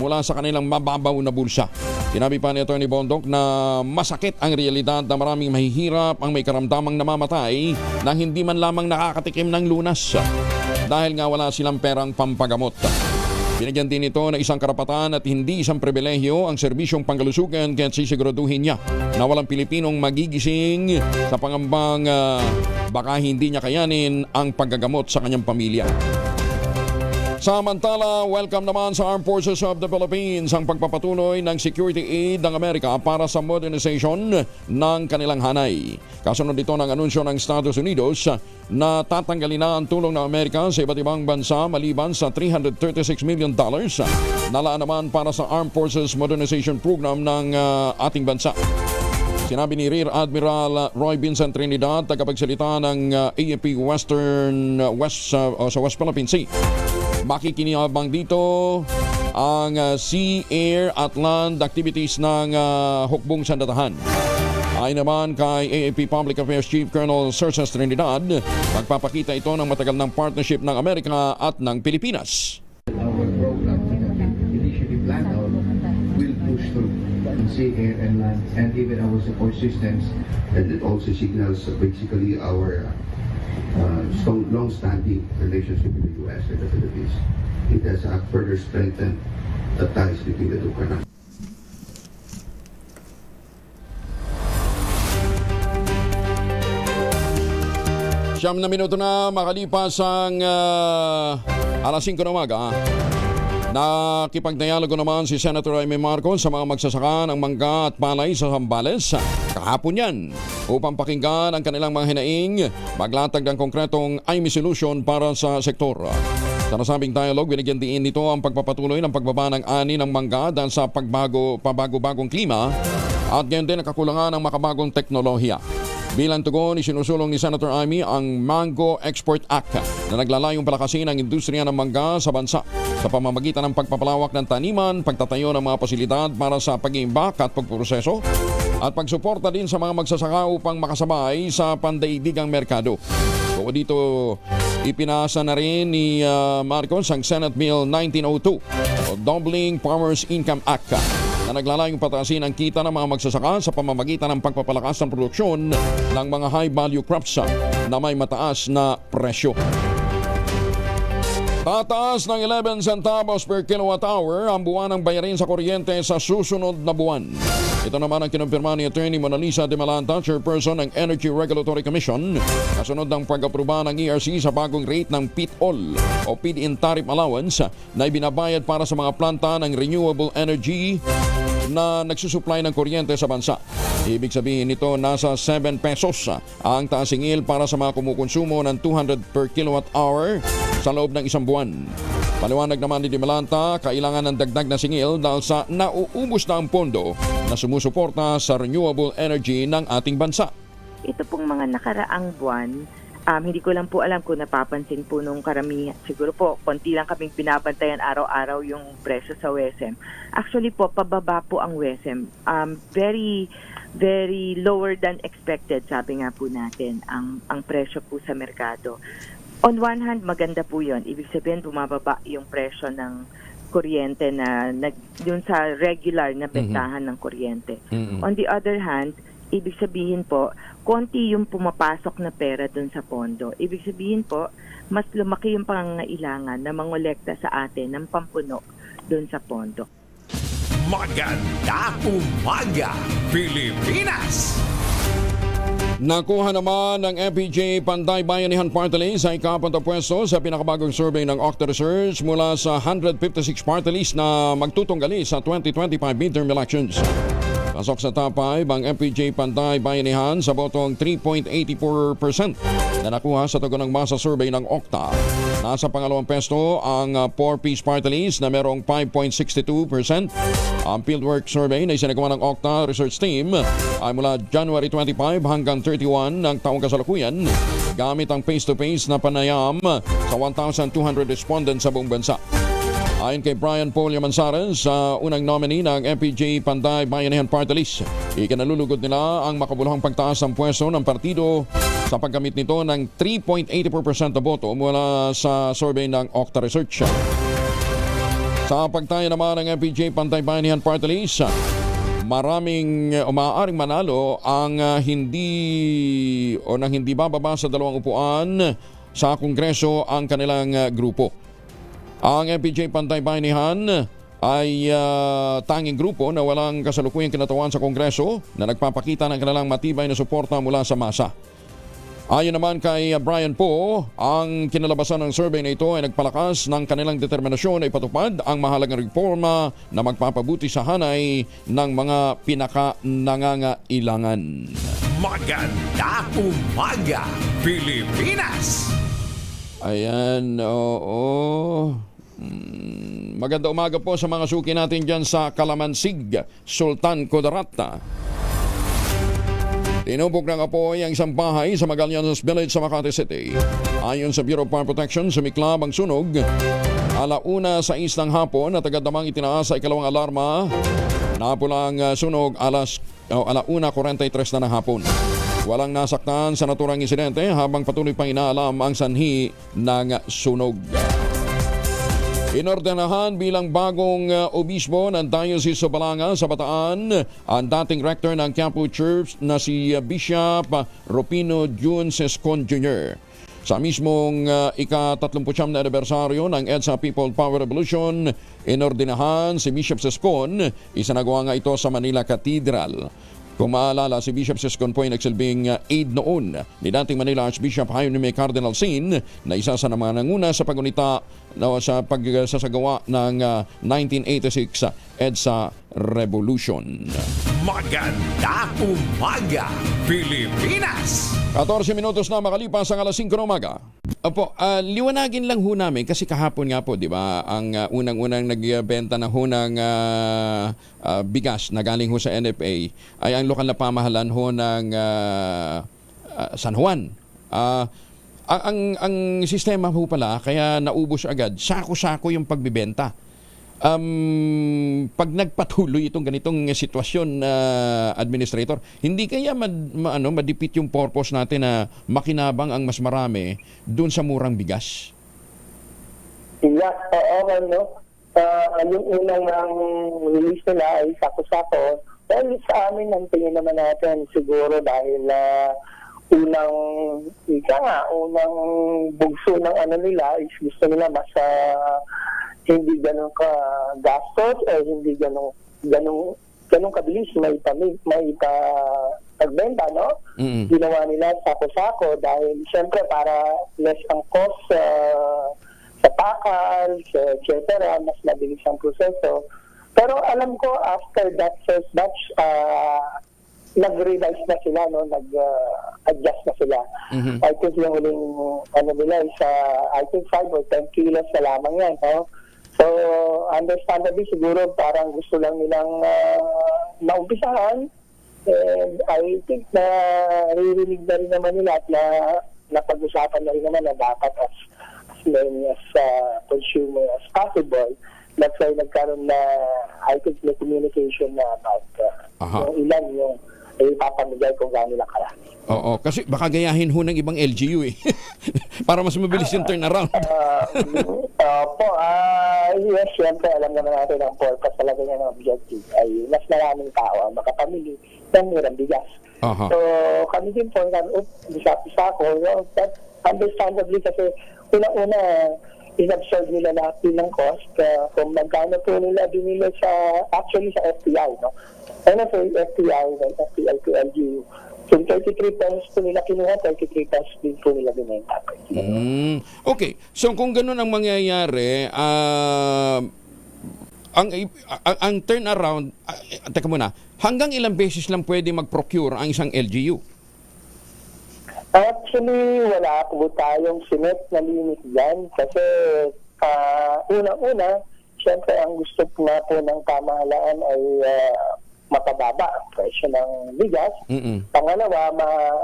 mula sa kanilang mababaw na bulsa. Sinabi pa ni Atty. Bondoc na masakit ang realidad na maraming mahihirap ang may karamdamang namamatay na hindi man lamang nakakatikim ng lunas dahil nga wala silang perang pampagamot. Binigyan din ito ng isang karapatan at hindi isang pribilehyo ang serbisyong pangkalusugan kaya sisiguraduhin niya na walang Pilipinong magigising sa pangambang baka hindi niya kayanin ang paggagamot sa kanyang pamilya. Samantala, welcome naman sa Armed Forces of the Philippines ang pagpapatuloy ng security aid ng Amerika para sa modernization ng kanilang hanay. Kasunod dito ng anunsyo ng Estados Unidos na tatanggalin na ang tulong ng Amerika sa iba't ibang bansa maliban sa $336 million na laan naman para sa Armed Forces Modernization Program ng ating bansa. Sinabi ni Rear Admiral Roy Vincent Trinidad, tagapagsalita ng AFP West Philippine Sea. Makikinabang dito ang sea, air at land activities ng hukbong sandatahan. Ayon naman kay AFP Public Affairs Chief Colonel Serces Trinidad, magpapakita ito ng matagal ng partnership ng Amerika at ng Pilipinas. Our program that initially planned out will push through in sea, air, and land, and even our support systems. And it also signals basically our long-standing relationship with the U.S. and the Philippines. It has further strengthened the ties between the two countries. Siyam na minuto na makalipas ang alas 5 ng umaga. Nakipagdialogo naman si Senator Jaime Marcos sa mga magsasaka ng mangga at palay sa Zambales kahapon yan upang pakinggan ang kanilang mga hinaing, maglatag ng konkretong IMI solution para sa sektor. Sa nasabing dialogue, binigyan diin nito ang pagpapatuloy ng pagbaba ng ani ng mangga dahil sa pabago-bagong klima at ganyan din ang kakulangan ng makabagong teknolohiya. Bilang tugon, isinusulong ni Senator Amy ang Mango Export Act na naglalayong palakasin ang industriya ng mangga sa bansa sa pamamagitan ng pagpapalawak ng taniman, pagtatayo ng mga pasilidad para sa pag-iimbak at pagproseso at pagsuporta din sa mga magsasaka upang makasabay sa pandaigdigang merkado. So dito, ipinasa na rin ni Marcos ang Senate Bill 1902 o Doubling Farmers Income Act na naglalayong pataasin ang kita ng mga magsasaka sa pamamagitan ng pagpapalakas ng produksyon ng mga high-value crops na may mataas na presyo. Tataas ng 11 centavos per kilowatt hour ang buwan ng bayarin sa kuryente sa susunod na buwan. Ito naman ang kinumpirma ni Attorney Mona Lisa de Malanta, chairperson ng Energy Regulatory Commission, kasunod ng pag-aproba ng ERC sa bagong rate ng PIT-OL o Feed-in Tariff Allowance na ibinabayad para sa mga planta ng renewable energy na nagsusupply ng kuryente sa bansa. Ibig sabihin nito, nasa 7 pesos ang taasingil para sa mga kumukonsumo ng 200 per kilowatt hour sa loob ng isang buwan. Paliwanag naman ni Dimalanta, kailangan ng dagdag na singil dahil sa nauubos na ang pondo na sumusuporta sa renewable energy ng ating bansa. Ito pong mga nakaraang buwan, hindi ko lang po alam kung napapansin po nung karamihan. Siguro po, konti lang kaming pinabantayan araw-araw yung presyo sa WESM. Actually po, pababa po ang WESM. Very, very lower than expected, sabi nga po natin, ang presyo po sa merkado. On one hand, maganda po yun. Ibig sabihin, bumababa yung presyo ng kuryente na yun sa regular na bentahan ng kuryente. On the other hand, ibig sabihin po, konti yung pumapasok na pera dun sa pondo. Ibig sabihin po, mas lumaki yung pangangailangan na mangolekta sa atin ng pampuno dun sa pondo. Magandang umaga, Pilipinas! Nakuha naman ng FPJ Panday Bayanihan Party List sa ika-4 pwesto sa pinakabagong survey ng Octa Research mula sa 156 party list na magtutunggali sa 2025 midterm elections. Pasok sa top 5 ang FPJ Panday Bayanihan sa botong 3.84% na nakuha sa tugon ng masa survey ng Octa. Nasa pangalawang pesto ang 4-piece party list na merong 5.62%. Ang fieldwork survey na isinagawa ng Octa Research Team ay mula January 25 hanggang 31 ng taong kasalukuyan gamit ang face-to-face na panayam sa 1,200 respondents sa buong bansa. Ayon kay Brian Polio Manzares, unang nominee ng FPJ Panday Bayanihan Party List, ikinalulugod nila ang makabuluhang pagtaas ng pwesto ng partido sa paggamit nito ng 3.84% na boto mula sa survey ng Octa Research. Sa pagtaya naman ng FPJ Panday Bayanihan Party List, maraming maaaring manalo ang hindi bababa sa 2 upuan sa Kongreso ang kanilang grupo. Ang MPJ Pantay Bayanihan ay tanging grupo na walang kasalukuyang kinatawan sa Kongreso na nagpapakita ng kanilang matibay na suporta mula sa masa. Ayon naman kay Brian Poe, ang kinalabasan ng survey na ito ay nagpalakas ng kanilang determinasyon na ipatupad ang mahalagang reforma na magpapabuti sa hanay ng mga pinaka-nangangailangan. Maganda umaga, Pilipinas! Ayan, oo. Maganda umaga po sa mga suki natin dyan sa Kalamansig, Sultan Kudarat. Tinubog ng apoy ang isang bahay sa Magallanes Village sa Makati City. Ayon sa Bureau of Fire Protection, sumiklab ang sunog 1:06 ng hapon at agad namang itinaas sa ikalawang alarma. Napulang sunog 1:43 na ng hapon. Walang nasaktan sa naturang insidente habang patuloy pang inaalam ang sanhi ng sunog. Inordenahan bilang bagong obispo ng Diocese of Balanga sa Bataan ang dating rector ng Quiapo Church na si Bishop Rupino Jun Sescon Jr. Sa mismong ika-39 na anibersaryo ng EDSA People Power Revolution, inordenahan si Bishop Sescon, isanagawa nga ito sa Manila Cathedral. Kung maalala, si Bishop Sescon po ay nagsilbing aide noon ni dating Manila Archbishop Jaime Cardinal Sin na isa sa mga nanguna sa pagunita sa pagsasagawa ng 1986 EDSA Revolution. Maganda umaga, Pilipinas! 14 minutos na makalipas ang alas 5 ng umaga. Opo, liwanagin lang ho namin kasi kahapon nga po, di ba, ang unang-unang nagbenta ng hunang bigas na galing ho sa NFA ay ang lokal na pamahalaan ho ng San Juan. Ang sistema ho pala, kaya naubos agad, sako-sako yung pagbibenta. Pag nagpatuloy itong ganitong sitwasyon, Administrator, hindi kaya madipit yung purpose natin na makinabang ang mas marami doon sa murang bigas? Yeah, okay, no? Yung unang release nila ay sako-sako. Dahil sa amin, ang tingin naman natin siguro dahil unang bugso ng nila is gusto nila mas hindi ganun ka gastos o hindi ganun kabilis may pagbenta, no? Mm-hmm. Ginawa nila sako-sako dahil siyempre para less ang cost sa pakal, etc. Mas mabilis ang proseso. Pero alam ko after that first batch, nag-revise na sila, no? Nag-adjust na sila. Mm-hmm. I think yung huling nila is I think 5 or 10 kilos na lamang yan, no? So, understandably, siguro parang gusto lang nilang maumpisahan. And I think na ririnig na rin naman nila at napag-usapan na rin naman na dapat as many as consumer as possible. That's why nagkaroon na, I think, may communication na about yung ilan yung ipapamigay kung gaano lang karami. Oo, kasi baka gayahin ho ng ibang LGU eh. Para mas mabilis yung turnaround. Yes, siyempre, alam naman natin ang purpose talaga niya ng objective ay mas maraming tao ang makapamili ng murang bigas. So, kami din po, isa ko, that understandably kasi unang-una, in-absorb nila lahat din ng cost kung magkano po nila binili actually sa FTI, no? Ano po yung FTI, FTI to LGU. So, 33 pesos po nila kinuha, 33 pesos din po nila binenta. Okay, so kung ganun ang mangyayari, ang turnaround, teka muna, hanggang ilang beses lang pwede mag-procure ang isang LGU? Actually, wala po tayong sinet na limit dyan kasi unang-una, siyempre ang gusto po nga po ng pamahalaan ay mapababa ang presyo ng bigas. Pangalawa,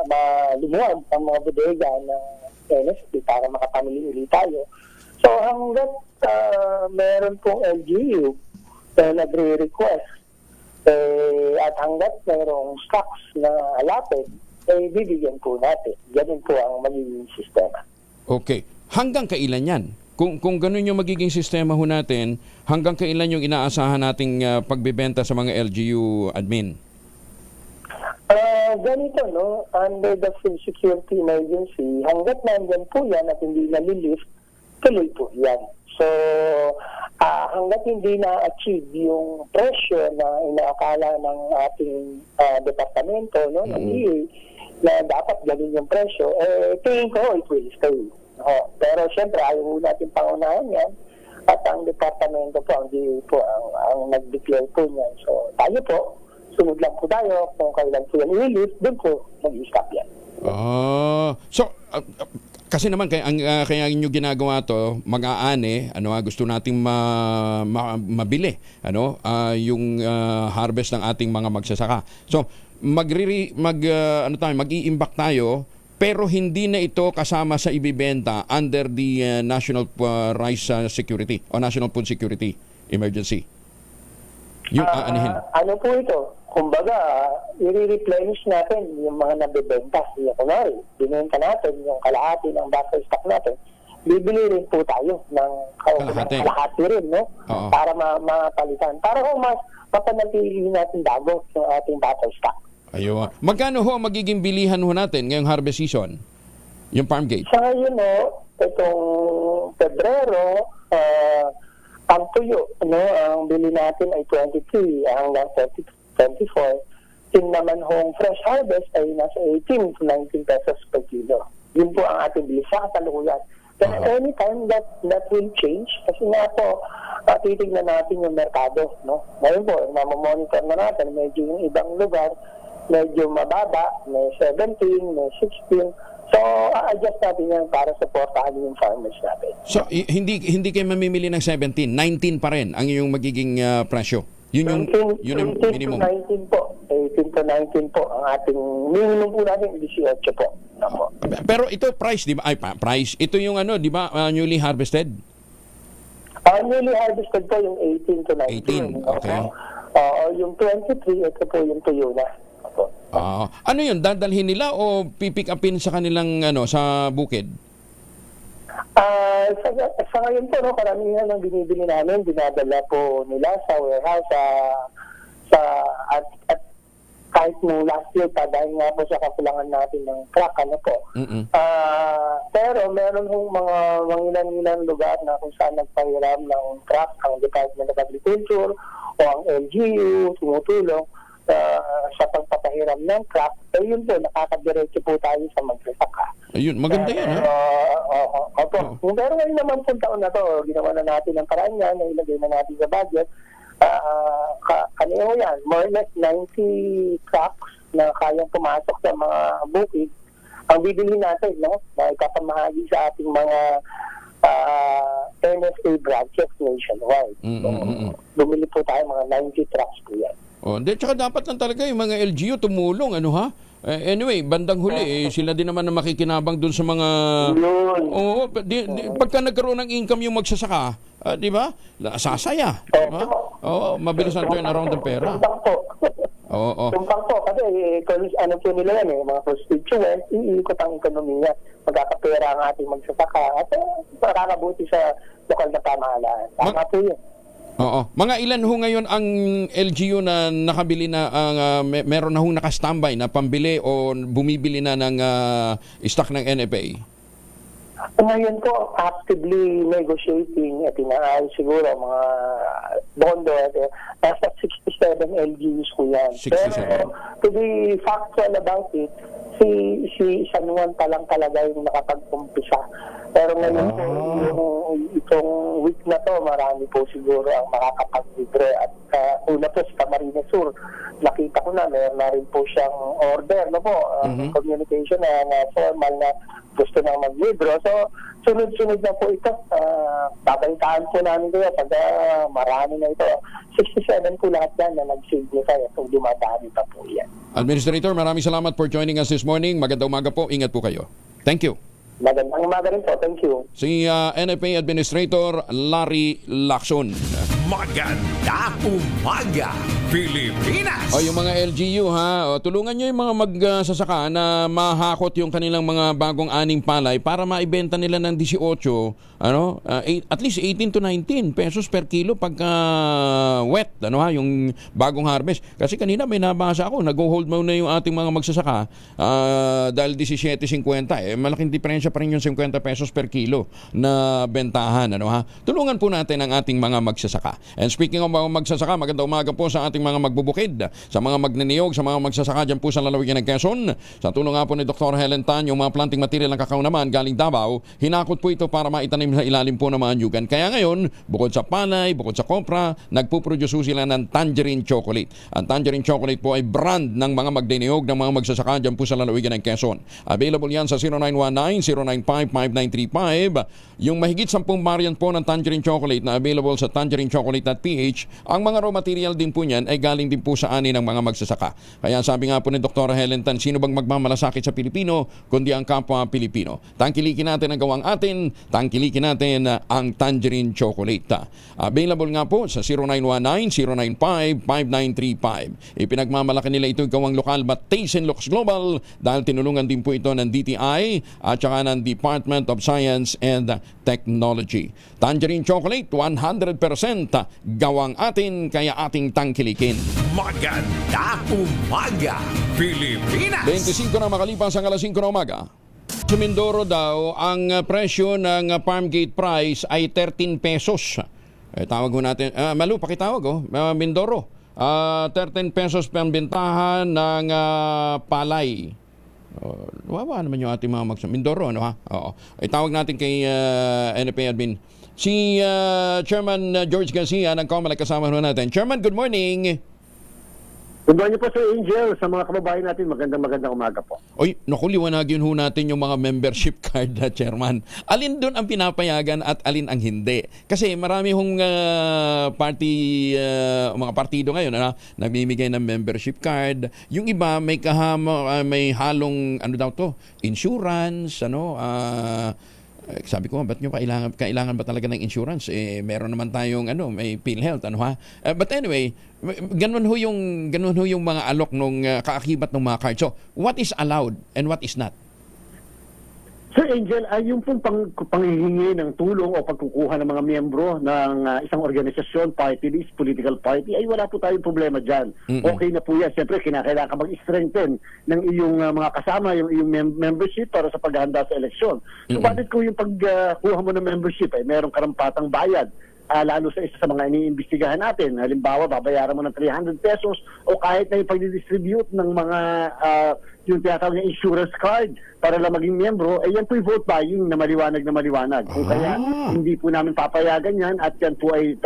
malumuwag ang mga bodega ng NFP para makapamili ulit tayo. So hanggat meron pong LGU na nagre-request at hanggat merong stocks na allotted, bibigyan po natin. Ganun po ang magiging sistema. Okay. Hanggang kailan yan? Kung ganun yung magiging sistema ho natin, hanggang kailan yung inaasahan nating pagbibenta sa mga LGU admin? Ganito, no? Under the food security emergency, hanggat nandyan po yan at hindi nalilift, tuloy po yan. So, hanggat hindi na-achieve yung presyo na inaakala ng ating departamento, no, ng DA, na dapat ganun yung presyo, tingin ko, it will stay. Pero syempre, ayaw mo natin pangunahan yan. At ang departamento po, ang DA po, ang nag-declare po niyan. So, tayo po, sunod lang po tayo. Kung kailan po yan i-release, doon po mag-i-stop yan. Kasi naman kaya inyo ginagawa to, mag-aani, gusto nating mabili, yung harvest ng ating mga magsasaka. So, mag-iimbak tayo, pero hindi na ito kasama sa ibibenta under the National Rice Security o National Food Security Emergency. Yung aanihin. Ano po ito? Kumbaga, i-replenish natin yung mga nabibenta. Yung kunwari, binenta natin yung kalahati ng buffer stock natin. Bibili rin po tayo ng kalahati rin, no? Para mapalitan. Para kung mas mapanatili natin dago yung ating buffer stock. Ayun. Magkano ho magiging bilihan ho natin ngayong harvest season? Yung farm gate? Sa ngayon, itong Pebrero, ang tuyo, ang bili natin ay 23 hanggang 24. Yung naman hong fresh harvest ay nasa 18 to 19 pesos per kilo. Yun po ang ating bili sa kasalukuyan. Pero anytime that will change, kasi nga po, titignan natin yung merkado. No? Ngayon po, namamonitor na natin, medyo yung ibang lugar, medyo mababa, may 17, may 16. So, a-adjust natin yan para supportahan yung farmers natin. So, hindi kayo mamimili ng 17, 19 pa rin ang yung magiging presyo. Yun yung minimum. 18 to 19 po. 18 to 19 po ang ating minimum po natin 18 po. Pero ito price, di ba? Price. Ito yung di ba, newly harvested? Newly harvested po yung 18 to 19. 18, okay. Yung 23, ito po yung tuyo na. Ano yun? Dadalhin nila o pipick upin sa kanilang sa bukid? Sa ngayon po, karamihan ng binibili namin, dinadala po nila sa warehouse at kahit nung last year pa, dahil nga po sa kakulangan natin ng crack, pero meron hong mga ilan lugar na kung saan nagpahiram ng crack ang Department of Agriculture o ang LGU, tumutulong sa pagpapahiram ng crack, yun po, nakakadiretso po tayo sa magsasaka. Ayun, maganda yan, ha? Pero ngayon naman po taon na to, ginawa na natin ang paraan yan, nailagay na natin sa budget. Kanino yan, more or less 90 cracks na kayang pumasok sa mga bukid. Ang bibili natin, na ikapamahagi sa ating mga NFA branches nationwide. Bumili po tayo mga 90 trucks po yan. Tsaka dapat lang talaga yung mga LGU tumulong, anyway, bandang huli, sila din naman na makikinabang dun sa mga... pagka nagkaroon ng income yung magsasaka, di ba? Sasaya, di ba? Mabilis ang turn around ng pera. Tumpang po, kasi ano po nila yan, mga constituents, iikot ang ekonomiya, magkakapera ang ating magsasaka, at makakabuti sa lokal na pamahalaan. Tama po yun. Mga ilan ho ngayon ang LGU na nakabili na meron na hong nakastambay na pambili o bumibili na ng stock ng NFA? Ngayon po, actively negotiating at inaayos siguro mga bondo at nasa 67 LGUs ko yan. 67. Pero to be factual about it, si San Juan pa lang talaga yung nakapag-umpisa. Pero ngayon po, itong week na to, marami po siguro ang makakapag-libre. At una po sa Camarines Sur, nakita ko na, meron na rin po siyang order, communication na formal na gusto nang mag-withdraw. So, sunod-sunod na po ito. Babalitaan po namin kayo pag marami na ito. 67 po lahat yan na nag-signify at dumadami pa po yan. Administrator, maraming salamat for joining us this morning. Magandang umaga po. Ingat po kayo. Thank you. Magandang umaga rin po. Thank you. Si NFA Administrator Larry Lacson. Magandang umaga, Pilipinas! O yung mga LGU ha, tulungan nyo yung mga magsasaka na mahakot yung kanilang mga bagong aning palay para maibenta nila ng 18, at least 18 to 19 pesos per kilo pagka wet, yung bagong harvest. Kasi kanina may nabasa ako, nag-hold muna yung ating mga magsasaka dahil 17.50. Malaking diferensya pa rin yung 50 pesos per kilo na bentahan. Tulungan po natin ang ating mga magsasaka. And speaking of mga magsasaka, magandang umaga po sa ating mga magbubukid, sa mga magnaniyog, sa mga magsasaka dyan po sa lalawigan ng Quezon. Sa tulong nga po ni Dr. Helen Tan, yung mga planting material ng kakao naman galing Davao, hinakot po ito para maitanim sa ilalim po ng mga anyugan. Kaya ngayon, bukod sa palay, bukod sa kopra, nagpuproduce sila ng tangerine chocolate. Ang tangerine chocolate po ay brand ng mga magniniyog ng mga magsasaka dyan po sa lalawigan ng Quezon. Available yan sa 0919-095-5935. Yung mahigit 10 variant po ng tangerine chocolate na available sa tangerinechocolate.ph, ang mga raw material din po niyan ay galing din po sa ani ng mga magsasaka. Kaya sabi nga po ni Dr. Helen Tan, sino bang magmamalasakit sa Pilipino kundi ang kapwa Pilipino? Tangkilikin natin ang gawang atin, tangkilikin natin ang tangerine chocolate. Available nga po sa 0919-095-5935. Ipinagmamalaki nila ito gawang lokal but Taste and Looks Global dahil tinulungan din po ito ng DTI at saka ng Department of Science and Technology. Tangerine chocolate, 100% gawang atin, kaya ating tangkilikin. Magandang umaga, Pilipinas! 25 na makalipas ang alas 5 na umaga. Sa Mindoro daw, ang presyo ng farm gate price ay 13 pesos. Tawag mo natin, Malu, pakitawag Mindoro. 13 pesos pambentahan ng palay. Wawa naman yung ating mga Mindoro, Oo. Tawag natin kay NFA admin. Si Chairman George Garcia ng COMELEC kasama natin. Chairman, good morning. Good morning po, Sir Angel. Sa mga kababayan natin, magandang umaga po. Oy, nakuliwanagin ho natin yung mga membership card na Chairman. Alin doon ang pinapayagan at alin ang hindi? Kasi marami hong mga partido ngayon nagbibigay ng membership card. Yung iba may may halong insurance, sabi ko, ba't nyo kailangan ba talaga ng insurance? Meron naman tayong may PhilHealth, but anyway, ganun ho yung mga alok nung kaakibat ng mga cards. So, what is allowed and what is not? Sir Angel, ay yung pong panghihingi ng tulong o pagkukuha ng mga miyembro ng isang organisasyon, party list, political party, ay wala po tayong problema dyan. Okay na po yan. Siyempre, kinakailangan ka mag-strengthen ng iyong mga kasama, yung iyong membership para sa paghahanda sa eleksyon. So, bakit kung yung pagkuha mo ng membership ay merong karampatang bayad, lalo sa isa sa mga iniimbestigahan natin. Halimbawa, babayaran mo ng 300 pesos o kahit na yung pag-distribute ng mga yung tinatawag na insurance card para lang maging miyembro, yan po yung vote buying na maliwanag. Kung kaya hindi po namin papayagan yan at yan po ay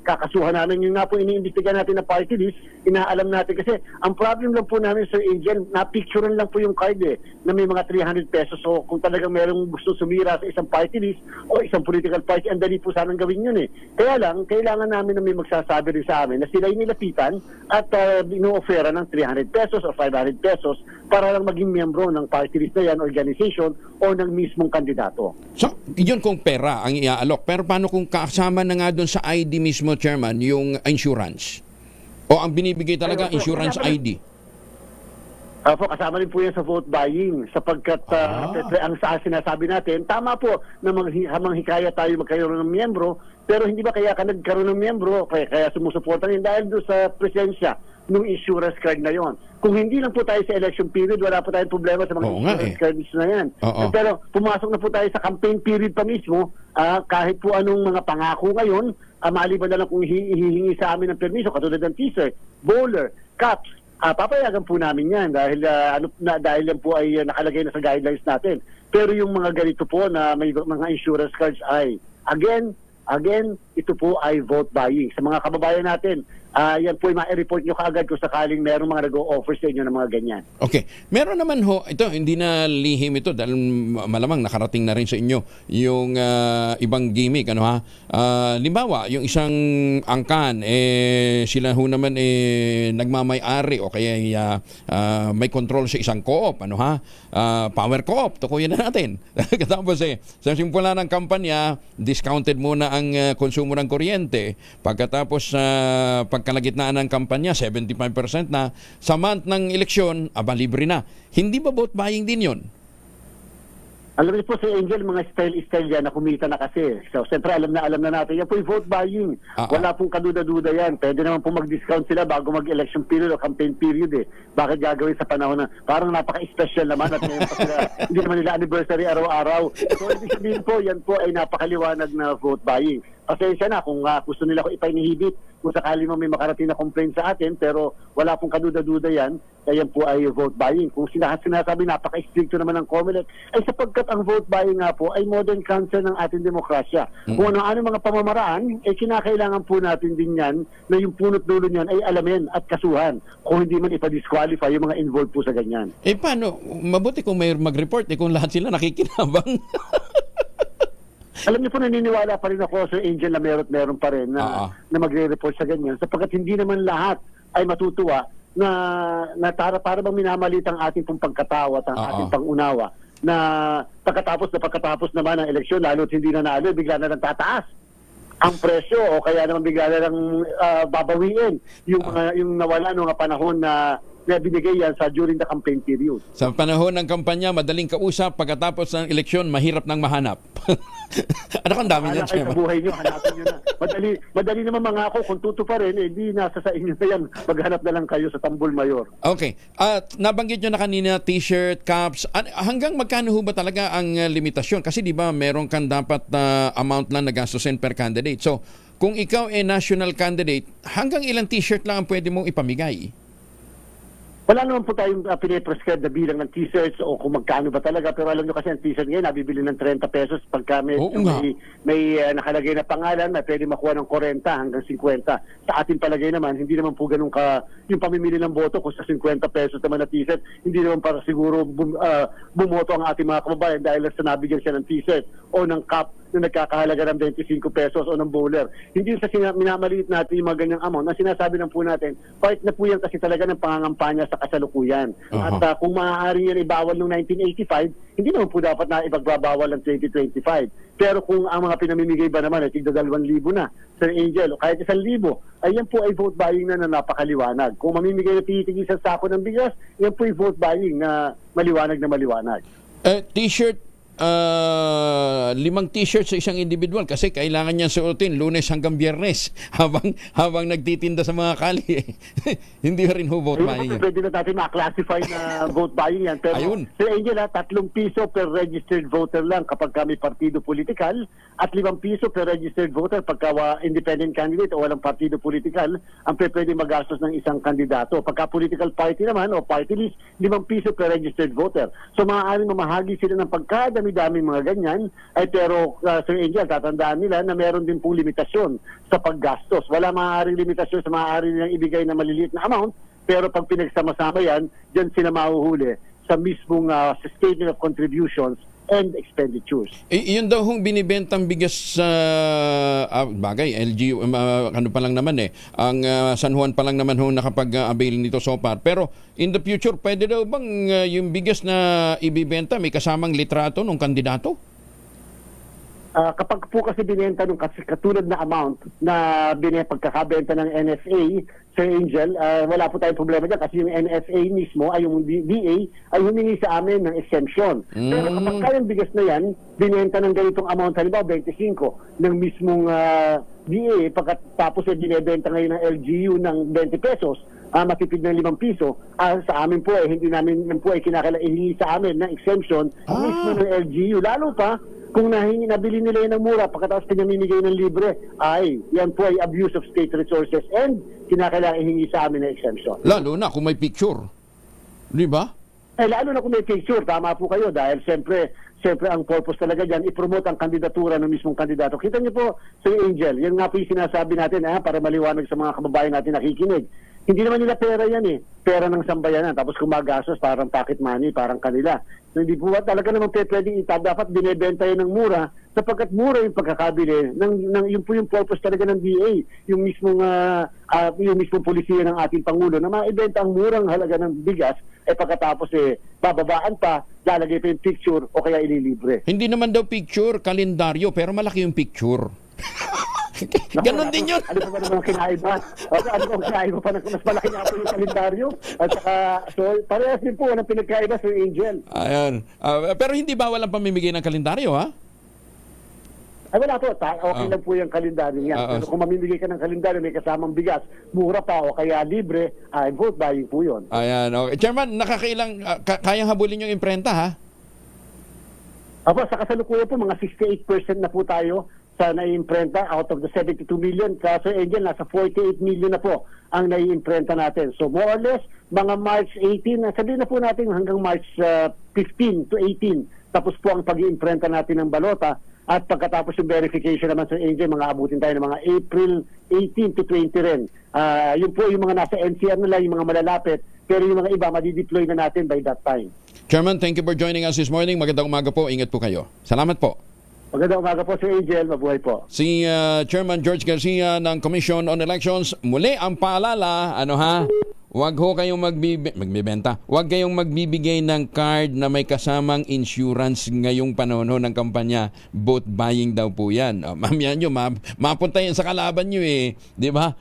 kakasuhan namin. Yung nga po iniimbestigahan natin na party list, inaalam natin kasi ang problem lang po namin, Sir Angel, napicturean lang po yung card na may mga 300 pesos. So kung talagang merong gusto sumira sa isang party list o isang political party, ang dali po sanang gawin yun Kaya lang, kailangan namin na may magsasabi rin sa amin na sila yung nilapitan at ino-offera ng 300 pesos o 500 pesos para lang maging miyembro ng party list na yan, organization o ng mismong kandidato. So, yun kung pera ang iaalok. Pero paano kung kasama na nga doon sa ID mismo, Chairman, yung insurance? O ang binibigay talaga, insurance ID? Kasama rin po yan sa vote buying sapagkat ang sinasabi natin, tama po na manghikaya tayo magkaroon ng miyembro, pero hindi ba kaya ka nagkaroon ng miyembro, kaya sumusuporta rin dahil doon sa presensya ng insurance card na yon. Kung hindi lang po tayo sa election period, wala po tayong problema sa mga insurance cards na yan. Pero pumasok na po tayo sa campaign period pa mismo, kahit po anong mga pangako ngayon, maliban na lang kung hihingi sa amin ng permiso, katulad ng t-shirt, bowler, caps, papayagan po namin yan dahil yan po ay nakalagay na sa guidelines natin. Pero yung mga ganito po na may mga insurance cards ay, again, ito po ay vote buying. Sa mga kababayan natin, yan po ay ma-report nyo kaagad kung sakaling merong mga nag-o-offer sa inyo ng mga ganyan. Okay. Meron naman ho, ito, hindi na lihim ito dahil malamang nakarating na rin sa inyo yung ibang gimmick. Ano ha? Limbawa, yung isang angkan, sila ho naman nagmamay-ari o kaya may control sa isang co-op. Ano ha? Power co-op, tukuyin na natin. Tapos sa simula ng kampanya, discounted muna ang konsumo ng kuryente. Pagkatapos pagkalagitnaan ng kampanya, 75% na. Sa month ng eleksyon, libre na. Hindi ba vote buying din yun? Alam niyo po si Angel, mga style yan na kumita na kasi. So, siyempre alam na natin. Yan po yung vote buying. Wala pong kaduda-duda yan. Pwede naman po mag-discount sila bago mag-election period o campaign period Bakit gagawin sa panahon na parang napaka-special naman at ngayon pa sila, hindi naman nila anniversary araw-araw. So, ibig sabihin po, yan po ay napakaliwanag na vote buying. Pasensya na kung gusto nila ko ipainihibit kung sakali mo may makarating na complaint sa atin, pero wala pong kaduda-duda yan, kaya po ay vote buying. Kung sinasabi napaka-stricto naman ng COMELEC, ay sapagkat ang vote buying nga po ay modern cancer ng ating demokrasya. Kung ano-ano mga pamamaraan, kinakailangan po natin din yan na yung punot dulo niyan ay alamin at kasuhan kung hindi man ipa-disqualify yung mga involved po sa ganyan. Paano? Mabuti kung may mag-report kung lahat sila nakikinabang. Alam niyo po, naniniwala pa rin ako, Sir Angel, na meron pa rin na magre-report sa ganyan sapagkat hindi naman lahat ay matutuwa na para bang minamalit ang ating pong pagkatawa at ang ating pangunawa na pagkatapos naman ng eleksyon, lalo't hindi nanalo, bigla na lang tataas ang presyo o kaya naman bigla na lang babawiin yung nawala noong panahon na binigay yan during the campaign period. Sa panahon ng kampanya, madaling kausap. Pagkatapos ng eleksyon, mahirap nang mahanap. Ano kung dami niyan? Sa buhay nyo, hanapin nyo na. Madali naman mangako. Kung tutuparin, di nasa sa inyo na yan. Maghanap na lang kayo sa Tambol Mayor. Okay. At nabanggit nyo na kanina, t-shirt, caps. Hanggang magkano ho ba talaga ang limitasyon? Kasi di ba meron kang dapat amount lang na gastusin per candidate. So, kung ikaw national candidate, hanggang ilang t-shirt lang ang pwede mong ipamigay? Wala naman po tayong piniprescribe na bilang ng t-shirts o kung magkano ba talaga. Pero alam nyo kasi ang t-shirt ngayon, nabibili ng 30 pesos pagka may nakalagay na pangalan na pwede makuha ng 40 hanggang 50. Sa ating palagay naman, hindi naman po ganun yung pamimili ng boto kung sa 50 pesos naman na t-shirt, hindi naman para siguro bumoto ang ating mga kababayan dahil sa nabigyan siya ng t-shirt o ng cap na nagkakahalaga ng 25 pesos o ng bowler. Hindi sa minamaliit natin yung mga ganyang amount. Na sinasabi lang po natin, part na po yan kasi talaga ng pangangampanya sa kasalukuyan. At kung maaari yan ibawal noong 1985, hindi naman po dapat na ipagbabawal ng 2025. Pero kung ang mga pinamimigay ba naman ay tigda 2,000 na, Sir Angel, o kahit 1,000, ayan po ay vote buying na napakaliwanag. Kung mamimigay na titigil sa sako ng bigas, yan po ay vote buying na maliwanag. T-shirt, 5 t-shirts sa isang individual kasi kailangan niyan suotin Lunes hanggang Biyernes habang nagtitinda sa mga kalye. Hindi rin ho vote buying. Pwede na natin ma-classify na vote buying yan. Pero Sir Angel, 3 piso per registered voter lang kapag may partido politikal at 5 piso per registered voter pagka independent candidate o walang partido politikal ang pwede magastos ng isang kandidato. Pagka political party naman o party list, 5 piso per registered voter. So maaaring mamahagi sila ng daming mga ganyan, pero Sir Angel, tatandaan nila na meron din pong limitasyon sa paggastos. Wala maaaring limitasyon sa maaari nilang ibigay na maliliit na amount, pero pag pinagsama-sama yan, dyan sila mahuhuli sa mismong statement of contributions and expenditures. Yun daw hong binibentang bigas sa bagay, LGU, ano pa lang naman ang San Juan pa lang naman hong nakapag-avail nito so far. Pero in the future, pwede daw bang yung bigas na ibibenta may kasamang litrato ng kandidato? Kapag po kasi binenta nung katulad na amount na pagkakabenta ng NFA, Sir Angel, wala po tayong problema dyan kasi yung NFA mismo ay yung DA ay humingi sa amin ng exemption. Pero kapag kayang bigas na yan, binenta ng ganitong amount, halimbawa 25 ng mismong DA, pagkatapos binibenta ngayon ng LGU ng 20 pesos, matipid ng 5 piso, sa amin po hindi namin po kinakailangan sa amin ng exemption mismo ng LGU. Lalo pa, kung nabili nila yun ng mura, pagkatapos pinamimigay ng libre, yan po ay abuse of state resources and kinakailangan ihingi sa amin ng exemption. Lalo na kung may picture. Di ba? Lalo na kung may picture, tama po kayo dahil siyempre ang purpose talaga dyan, i-promote ang kandidatura ng mismong kandidato. Kita niyo po, Sir Angel, yan nga po yung sinasabi natin para maliwanag sa mga kababayan natin nakikinig. Hindi naman nila pera yan pera ng sambayanan, tapos kumagastos parang pocket money, parang kanila. So, hindi po talaga naman pwedeng dapat binebenta yan ng mura, sapagkat mura yung pagkakabili, yun po yung purpose talaga ng DA, yung mismong polisiya ng ating Pangulo, na maibenta ang murang halaga ng bigas, pagkatapos bababaan pa, lalagay pa yung picture o kaya ililibre. Hindi naman daw picture, kalendaryo, pero malaki yung picture. Ganon din yun. Ano pa naman kinaiba? Ano pa kinaiba pa? Mas malaki nga po yung kalendaryo. At saka, so, parehas din po ng pinagkaiba sa Angel. Ayan. Pero hindi bawal ang pamimigay ng kalendaryo, ha? Ay wala po, okay lang po yung kalendaryo niya. Pero kung mamimigay ka ng kalendaryo, may kasamang bigas, mura pa o kaya libre, vote buying po yun. Ayan. Okay. Chairman, nakakailang, kayang habulin yung imprenta, ha? Apo, sa kasalukuyan po, mga 68% na po tayo sa nai-imprenta out of the 72 million. Kaso Angel, nasa 48 million na po ang nai-imprenta natin. So more or less, mga March 18, sabihin na po natin hanggang March 15 to 18, tapos po ang pag-iimprenta natin ng balota. At pagkatapos yung verification naman sa Angel, mga abutin tayo ng mga April 18 to 20 rin. Yun po yung mga nasa NCR na lang, yung mga malalapit, pero yung mga iba, madideploy na natin by that time. Chairman, thank you for joining us this morning. Magandang umaga po. Ingat po kayo. Salamat po. Magandang umaga po, Sir Angel. Mabuhay po. Si Chairman George Garcia ng Commission on Elections. Muli ang paalala, huwag ho kayong magbibenta. Huwag kayong magbibigay ng card na may kasamang insurance ngayong panahon ng kampanya. Vote buying daw po yan. Mamaya nyo, mapunta yan sa kalaban nyo Di ba?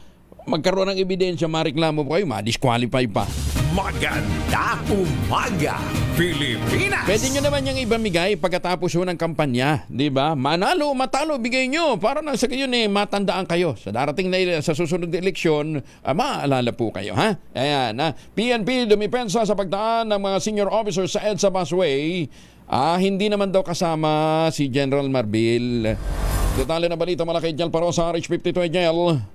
Magkaroon ng ebidensya, mareklamo po kayo, ma-disqualify pa. Maganda umaga, Pilipinas! Pwede nyo naman yung ibamigay pagkatapos ng kampanya, di ba? Manalo, matalo, bigay nyo. Para na sa kayo matandaan kayo. Sa darating na sa susunod na eleksyon, maalala po kayo, ha? Ayan, PNP dumipensa sa pagdaan ng mga senior officers sa EDSA busway. Hindi naman daw kasama si General Marbil. Detalye na balita mula kay Jel Parosa, RH52 Jel.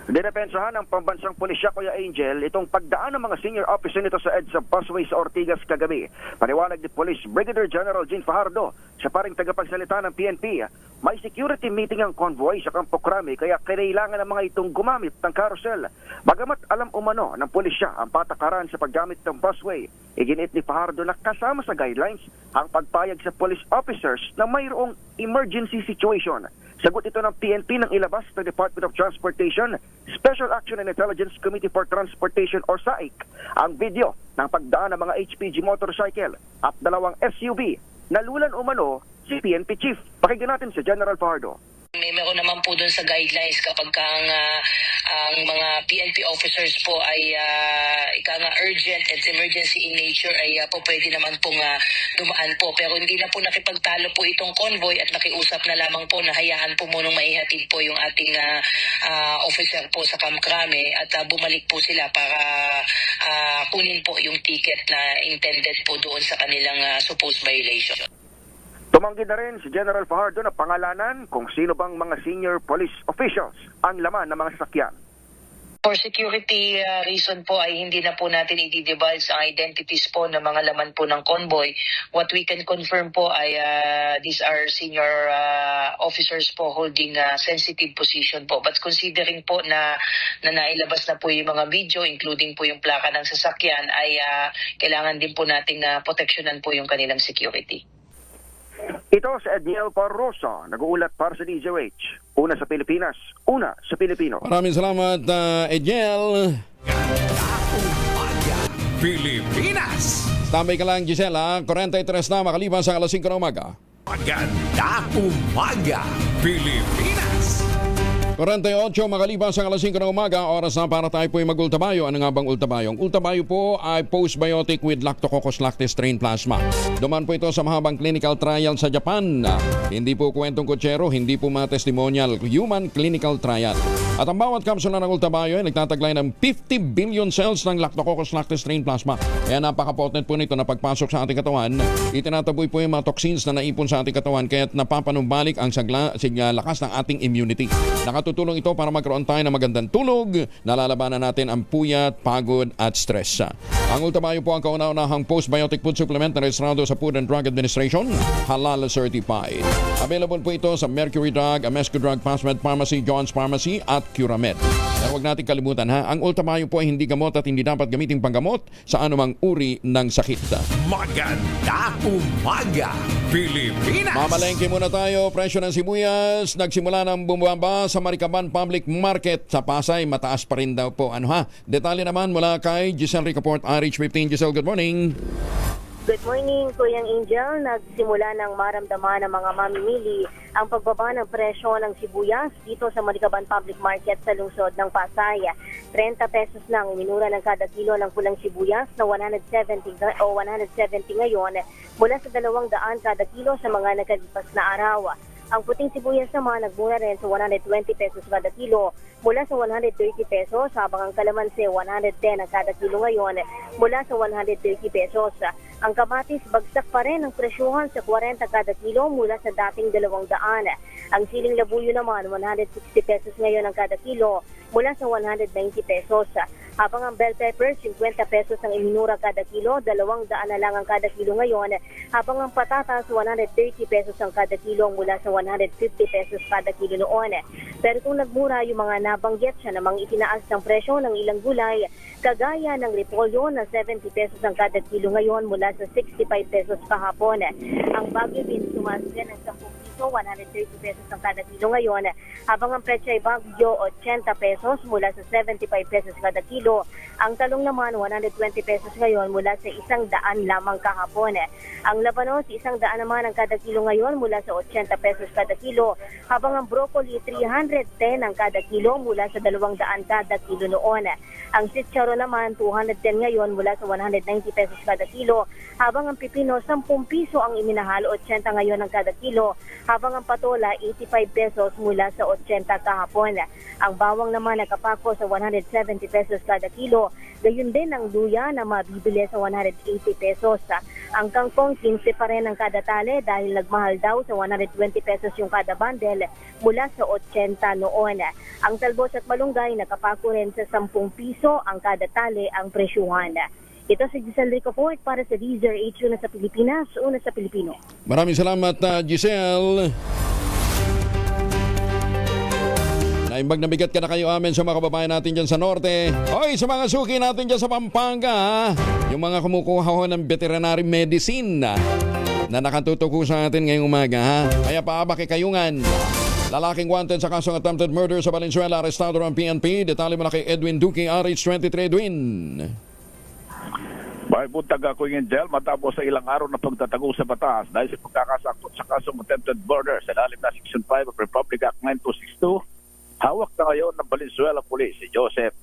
Dinepensahan ng pambansang pulisya, Kuya Angel, itong pagdaan ng mga senior officer nito sa EDSA busway sa Ortigas kagabi. Paniwanag ni Police Brigadier General Jean Fajardo, siya pa ring tagapagsalita ng PNP, may security meeting ang convoy sa Campo Crame kaya kailangan ng mga itong gumamit ng carousel. Bagamat alam umano ng pulisya ang patakaran sa paggamit ng busway, iginit ni Fajardo na kasama sa guidelines ang pagpayag sa police officers na mayroong emergency situation. Sagot ito ng PNP nang ilabas ng Department of Transportation, Special Action and Intelligence Committee for Transportation or SAIC, ang video ng pagdaan ng mga HPG motorcycle at dalawang SUV. Nalulan umano si PNP Chief. Pakinggan natin si General Fajardo. Meron naman po doon sa guidelines kapag ang mga PNP officers po ay urgent and emergency in nature ay po pwede naman pong dumaan po. Pero hindi na po nakipagtalo po itong convoy at nakiusap na lamang po na hayaan po munang maihatid po yung ating officer po sa Camp Crame at bumalik po sila para kunin po yung ticket na intended po doon sa kanilang supposed violation. Tumanggi na rin si General Fajardo na pangalanan kung sino bang mga senior police officials ang laman ng mga sasakyan. For security reason po ay hindi na po natin i-divulge ang identities po ng mga laman po ng convoy. What we can confirm po ay these are senior officers po holding sensitive position po. But considering po na nailabas na po yung mga video, including po yung plaka ng sasakyan, ay kailangan din po nating proteksyonan po yung kanilang security. Ito si Edniel Parrosa, nag-uulat para sa DZRH. Una sa Pilipinas, una sa Pilipino. Maraming salamat, Edniel. Pilipinas! Tambay ka lang, Gisela. 43 na makaliban sa alas 5 ng umaga. Maganda umaga, Pilipinas! 48 makaliban sa alas 5 ng umaga, oras na para tayo po ay mag-ultabayo. Ano nga bang ultabayo? Ang ultabayo po ay postbiotic with Lactococcus lactis strain plasma. Duman po ito sa mahabang clinical trial sa Japan. Hindi po kwentong kutsero, hindi po mga testimonial, human clinical trial. At ang bawat kapsula ng Ultabayo ay nagtataglay ng 50 billion cells ng Lactococcus lactis strain plasma. Kaya napaka-potent po nito na pagpasok sa ating katawan, itinataboy po yung mga toxins na naipon sa ating katawan kaya napapanumbalik ang lakas ng ating immunity. Nakatutulong ito para magkaroon tayo ng magandang tulog, nalalabanan natin ang puyat, pagod at stress. Ang Ultabayo po ang kauna-unahang postbiotic food supplement na rehistrado sa Food and Drug Administration, halal certified. Available po ito sa Mercury Drug, Amesco Drug, Passmed Pharmacy, John's Pharmacy at Curamed. Pero huwag natin kalimutan ang Ultabayo po ay hindi gamot at hindi dapat gamiting panggamot sa anumang uri ng sakit. Maganda umaga, Pilipinas! Mamalengke muna tayo. Presyo ng sibuyas nagsimula ng bumaba sa Maricaban Public Market sa Pasay. Mataas pa rin daw po. Detalye naman mula kay Giselle Ricaport, RH15. Giselle, good morning. Good morning, Kuyang Angel. Nagsimula ng maramdaman ng mga mamimili ang pagbaba ng presyo ng sibuyas dito sa Maricaban Public Market sa lungsod ng Pasay. 30 pesos lang minura ng kada kilo ng pulang sibuyas na 170 ngayon mula sa 200 kada kilo sa mga nagkalipas na araw. Ang puting sibuyas naman nagmura rin sa 120 pesos kada kilo mula sa 130 pesos, habang ang kalamansi 110 ang kada kilo ngayon mula sa 130 pesos. Ang kamatis bagsak pa rin ang presyuhan sa 40 kada kilo mula sa dating 200. Ang siling labuyo naman 160 pesos ngayon ang kada kilo mula sa 190 pesos. Habang ang bell pepper 50 pesos ang iminura kada kilo, 200 na lang ang kada kilo ngayon. Habang ang patatas 130 pesos ang kada kilo mula sa 150 pesos kada kilo noon. Pero kung nagmura yung mga nabanggit siya namang itinaas ng presyo ng ilang gulay, kagaya ng repolyo na 70 pesos ang kada kilo ngayon mula sa 65 pesos kahapon. Ang bagyo beans tumaas din ng 10 piso, 130 pesos ang kada kilo ngayon, habang ang presyo ay bagyo 80 pesos mula sa 75 pesos kada kilo. Ang talong naman 120 pesos ngayon mula sa 100 lamang kahapon. Ang labanos 100 naman ang kada kilo ngayon mula sa 80 pesos kada kilo, habang ang broccoli 310 ang kada kilo mula sa 200 kada kilo noon. Ang chicharo naman 210 ngayon mula sa 190 pesos kada kilo, habang ang pipino 10 piso ang iminahal, 80 ngayon ang kada kilo, habang ang patola 85 pesos mula sa 80 kahapon. Ang bawang naman nakapako sa 170 pesos kada kilo, gayon din ang luya na mabibili sa 180 pesos. Ang kangkong 15 pa rin ang kada tali dahil nagmahal daw sa 120 pesos yung kada bundle mula sa 80 noon. Ang talbos at malunggay nakapako rin sa 10 piso ang kada tali ang presyuhan. Ito si Giselle Ricaport para sa Deezer H una sa Pilipinas, una sa Pilipino. Maraming salamat, Giselle. Naimbag na bigat ka na kayo amin sa mga kababayan natin dyan sa Norte. Hoy, sa mga suki natin dyan sa Pampanga, yung mga kumukuha ng veterinary medicine na nakatutuko sa atin ngayong umaga. Kaya paabaki kayungan. Lalaking wanted sa kasong attempted murder sa Valenzuela, arestado ng PNP. Detalye mo na kay Edwin Duque, RH23. Edwin. May buntag ako yung jail matapos sa ilang araw na pagtatago sa batas dahil sa pagkakasakot sa kasong attempted murder sa ilalim na Section 5 of Republic Act 9262. Hawak na ngayon ng Valenzuela Police si Joseph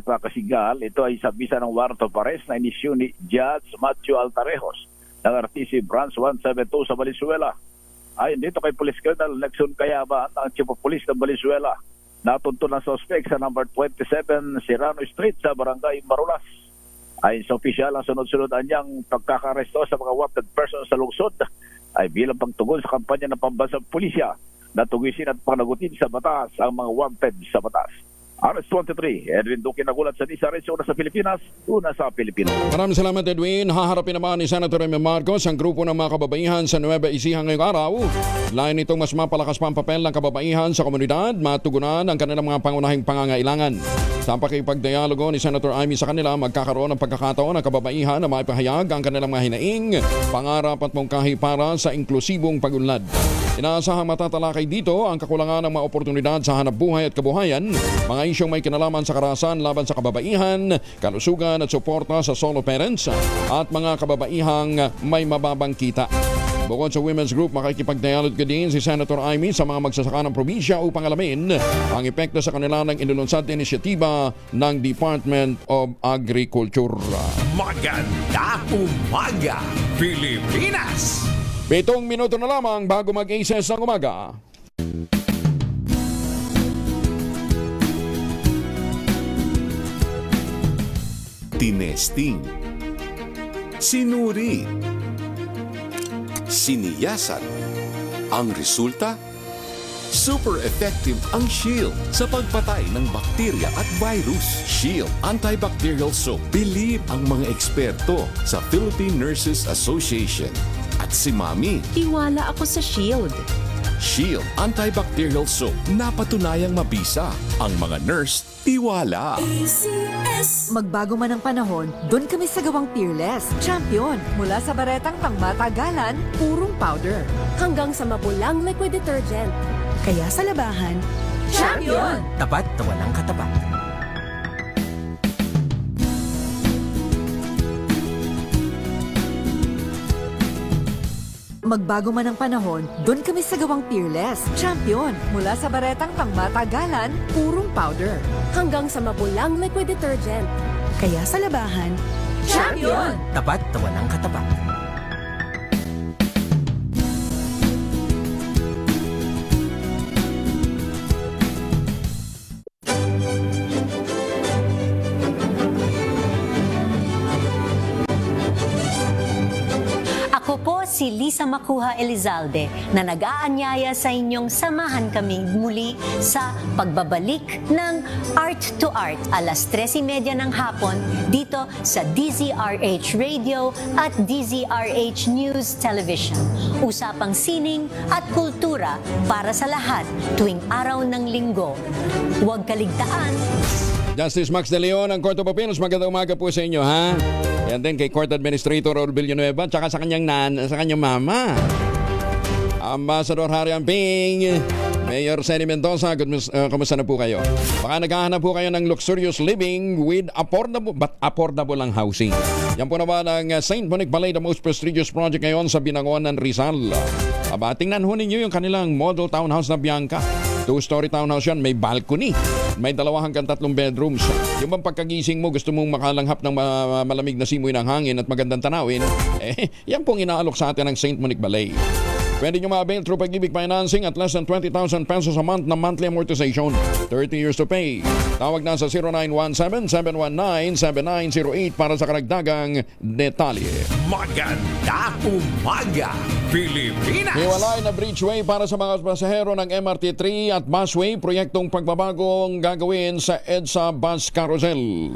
Casigal. Ito ay sa bisa ng warrant of arrest na inisyu ni Judge Matthew Altarejos ng RTC Branch 172 sa Valenzuela. Ayon dito kay Police Colonel Nexon Cayaban, ang Chief of Police ng Valenzuela, natunto ng suspect sa number 27 Serrano Street sa Barangay Marulas. Ayon sa opisyal, ang sunod-sunod anyang pagkakaresto sa mga wanted persons sa lungsod ay bilang pagtugon sa kampanya ng pambansang pulisya na tugisin at panagutin sa batas ang mga wanted sa batas. RS23, Edwin Duque nagulat sa DSRH, una sa Pilipinas, una sa Pilipinas. Maraming salamat, Edwin. Haharapin naman ni Senator Remy Marcos ang grupo ng mga kababaihan sa Nueva Ecija ngayong araw. Lain itong mas mapalakas pa ang papel ng kababaihan sa komunidad, matugunan ang kanilang mga pangunahing pangangailangan. Sa pakipagdialogo ni Senator Amy sa kanila, magkakaroon ng pagkakataon ng kababaihan na maipahayag ang kanilang mga hinaing, pangarap at mungkahi para sa inklusibong pag-unlad. Inaasahang matatalakay dito ang kakulangan ng mga oportunidad sa hanap buhay at kabuhayan, mga isyong may kinalaman sa karahasan laban sa kababaihan, kalusugan at suporta sa solo parents at mga kababaihang may mababang kita. Bukod sa women's group, makikipagdialog din si Senator Amy sa mga magsasaka ng probinsya upang alamin ang epekto sa kanila ng inulunsad na inisyatiba ng Department of Agriculture. Maganda umaga, Pilipinas! 7 minuto na lamang bago mag-aces ng umaga. tinesting, sinuri, siniyasan. Ang resulta? Super effective ang Shield sa pagpatay ng bakterya at virus. Shield Antibacterial Soap. Believe ang mga eksperto sa Philippine Nurses Association. At si Mami. Tiwala ako sa Shield. Shield Antibacterial Soap. Napatunayang mabisa. Ang mga nurse, tiwala. Magbago man ang panahon, doon kami sa gawang Peerless. Champion. Mula sa baretang pangmatagalan, purong powder. Hanggang sa mapulang liquid detergent. Kaya sa labahan, champion! Tapat na walang katapat. Magbago man ang panahon, doon kami sa gawang Peerless. Champion. Mula sa baretang pangmatagalan, purong powder. Hanggang sa mapulang liquid detergent. Kaya sa labahan, champion! Tapat na walang katapat. Ako po si Lisa Makuha Elizalde na nag-aanyaya sa inyong samahan kaming muli sa pagbabalik ng Art to Art alas 3:30 ng hapon dito sa DZRH Radio at DZRH News Television. Usapang sining at kultura para sa lahat tuwing araw ng linggo. Huwag kaligtaan. Justice Max De Leon ng Court of Appeals. Magandang umaga po sa inyo, ha? Yan din kay Court Administrator Raul Villanueva tsaka sa kanyang mama. Ambassador Harry Amping, Mayor Senny Mendoza, kumusta na po kayo? Baka naghahanap po kayo ng luxurious living with affordable ang housing. Yan po naman ang St. Monique Balay, the most prestigious project ngayon sa Binangonan, Rizal. Tingnan ho ninyo yung kanilang model townhouse na Bianca. 2-story townhouse yan, may balcony. May 2 hanggang 3 bedrooms. Yung bang pagkagising mo, gusto mong makalanghap ng malamig na simoy ng hangin at magandang tanawin, yan pong inaalok sa atin ng St. Monique Balay. Pwede nyo ma-avail through Pag-ibig Financing at less than 20,000 pesos a month na monthly amortization. 30 years to pay. Tawag na sa 0917-719-7908 para sa karagdagang detalye. Maganda umaga, Pilipinas! Hiwalay na bridgeway para sa mga pasahero ng MRT3 at busway, proyektong pagbabagong gagawin sa EDSA Bus Carousel.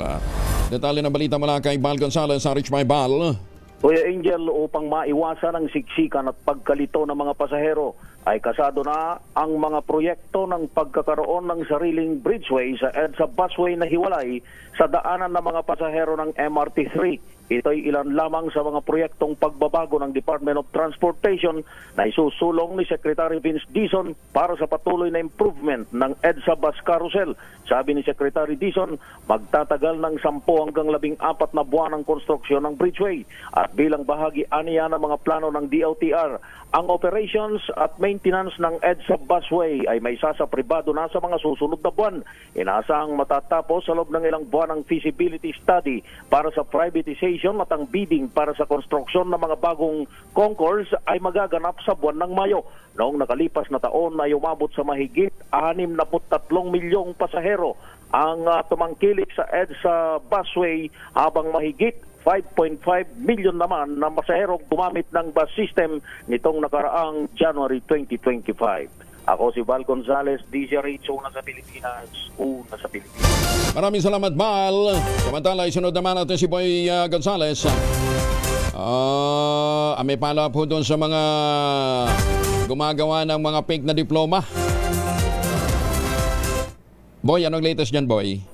Detalye na balita mula kay Bal Gonzales sa Rich My Bal. Kuya Angel, upang maiwasan ang siksikan at pagkalito ng mga pasahero, ay kasado na ang mga proyekto ng pagkakaroon ng sariling bridgeway sa EDSA busway na hiwalay sa daanan ng mga pasahero ng MRT3. Ito'y ilan lamang sa mga proyektong pagbabago ng Department of Transportation na isusulong ni Secretary Vince Dizon para sa patuloy na improvement ng EDSA Bus Carousel. Sabi ni Secretary Dizon, magtatagal ng 10 hanggang 14 na buwan ang konstruksyon ng bridgeway. At bilang bahagi aniya ng mga plano ng DOTR, ang operations at maintenance ng EDSA busway ay may sasapribado na sa mga susunod na buwan. Inaasahang matatapos sa loob ng ilang buwan ang feasibility study para sa privatization at ang bidding para sa konstruksyon ng mga bagong concourse ay magaganap sa buwan ng Mayo. Noong nakalipas na taon ay umabot sa mahigit 63 milyong pasahero ang tumangkilik sa EDSA busway habang mahigit 5.5 million naman na masaherong gumamit ng bus system nitong nakaraang January 2025. Ako si Val Gonzales, DZRH, una sa Pilipinas. Maraming salamat, Val. Samantala, isunod naman natin si Boy Gonzales. May pala po doon sa mga gumagawa ng mga fake na diploma. Boy, anong latest dyan, Boy?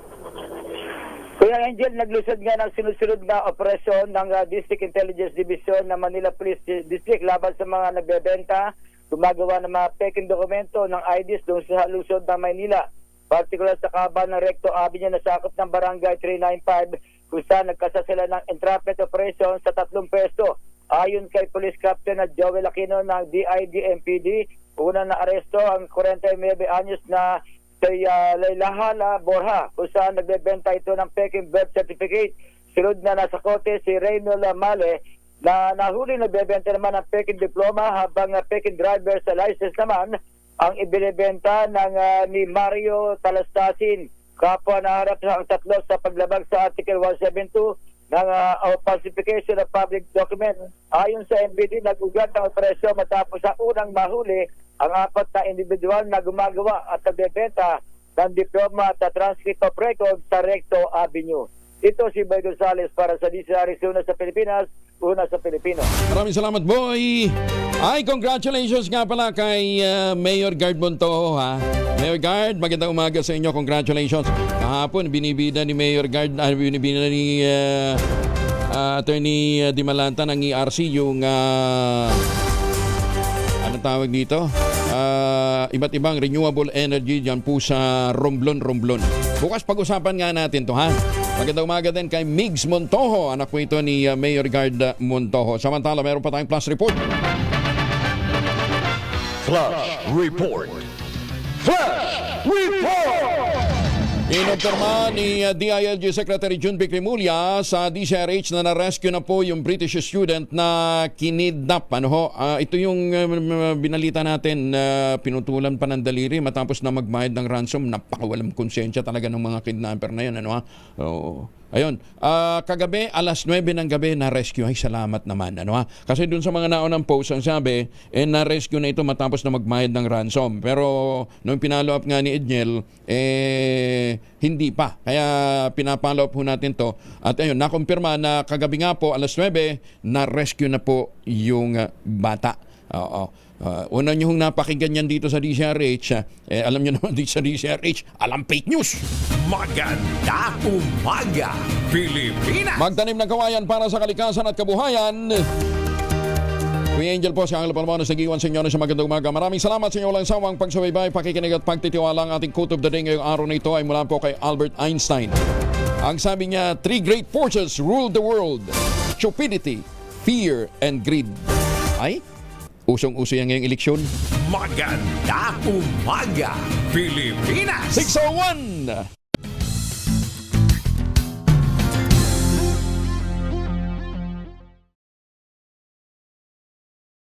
Kuya Angel, naglusad nga ng sinusunod na operasyon ng District Intelligence Division ng Manila Police District laban sa mga nagbebenta, gumagawa ng mga peking dokumento ng IDs doon sa lungsod ng Maynila. Partikular sa kaban ng Recto Avenue na sakop ng Barangay 395 kung saan nagkasa sila ng entrapment operation sa 3 pwesto. Ayon kay Police Captain na Joel Aquino ng DID-MPD, una na aresto ang 49 anyos na kay Laylahala Borja kung saan nagbebenta ito ng peking birth certificate. Sunod na nasa kote si Reynold Male na nahuli nagbebenta naman ng peking diploma habang peking driver sa license naman ang ibinebenta ng ni Mario Talastasin. kapwa naharap sa ang tatlo sa paglabag sa Article 172 ng falsification of public document. Ayon sa MBD, nag-ugat ang operasyon matapos ang unang mahuli ang 4 na individual na gumagawa at nagbebenta ng diploma at transcript of record sa Recto Avenue. Ito si Boy Gonzales para sa DCRS, una sa Pilipinas, una sa Pilipino. Maraming salamat, Boy. Ay, congratulations nga pala kay Mayor Guard Montojo, ha. Mayor Guard, magandang umaga sa inyo. Congratulations. Kahapon, binibida ni Mayor Guard, binibida ni Attorney Dimalanta ng ERC yung anong tawag dito? Iba't ibang renewable energy dyan po sa Romblon. Bukas pag-usapan nga natin to, ha. Magandang umaga din kay Migs Montojo, anak po ito ni Mayor Guard Montojo. Samantala, meron pa tayong plus report. Flash Report. Flash Report! Inumpirma ni DILG Secretary June Vic Rimulya sa DCRH na na-rescue na po yung British student na kinidnap. Ito yung binalita natin na pinutulan pa ng daliri matapos na magbayad ng ransom. Napakawalang konsensya talaga ng mga kidnapper na yun. Ayun, kagabi, alas 9 ng gabi, na-rescue. Ay, salamat naman. Kasi dun sa mga naunang post, ang sabi, na-rescue na ito matapos na magbayad ng ransom. Pero, nung pinalo up nga ni Edniel, hindi pa. Kaya, pinapalo up ho natin to. At ayun, nakumpirma na kagabi nga po, alas 9, na-rescue na po yung bata. Una nyo hong napakinggan yan dito sa DCRH, alam nyo naman dito sa DCRH, alam fake news. Maganda umaga, Pilipinas! Magtanim ng kawayan para sa kalikasan at kabuhayan. Kuya Angel po, si Angelo Palmanos, nag-iwan sa inyo na sa magandang umaga. Maraming salamat sa inyo walang sawang pagsubaybay, pakikinig at pagtitiwala. Ang ating quote of the day ngayong araw na ito ay mula po kay Albert Einstein. Ang sabi niya, 3 great forces ruled the world: stupidity, fear, and greed. Ay, usong-uso yan ngayong eleksyon. Maganda umaga, Pilipinas! 601!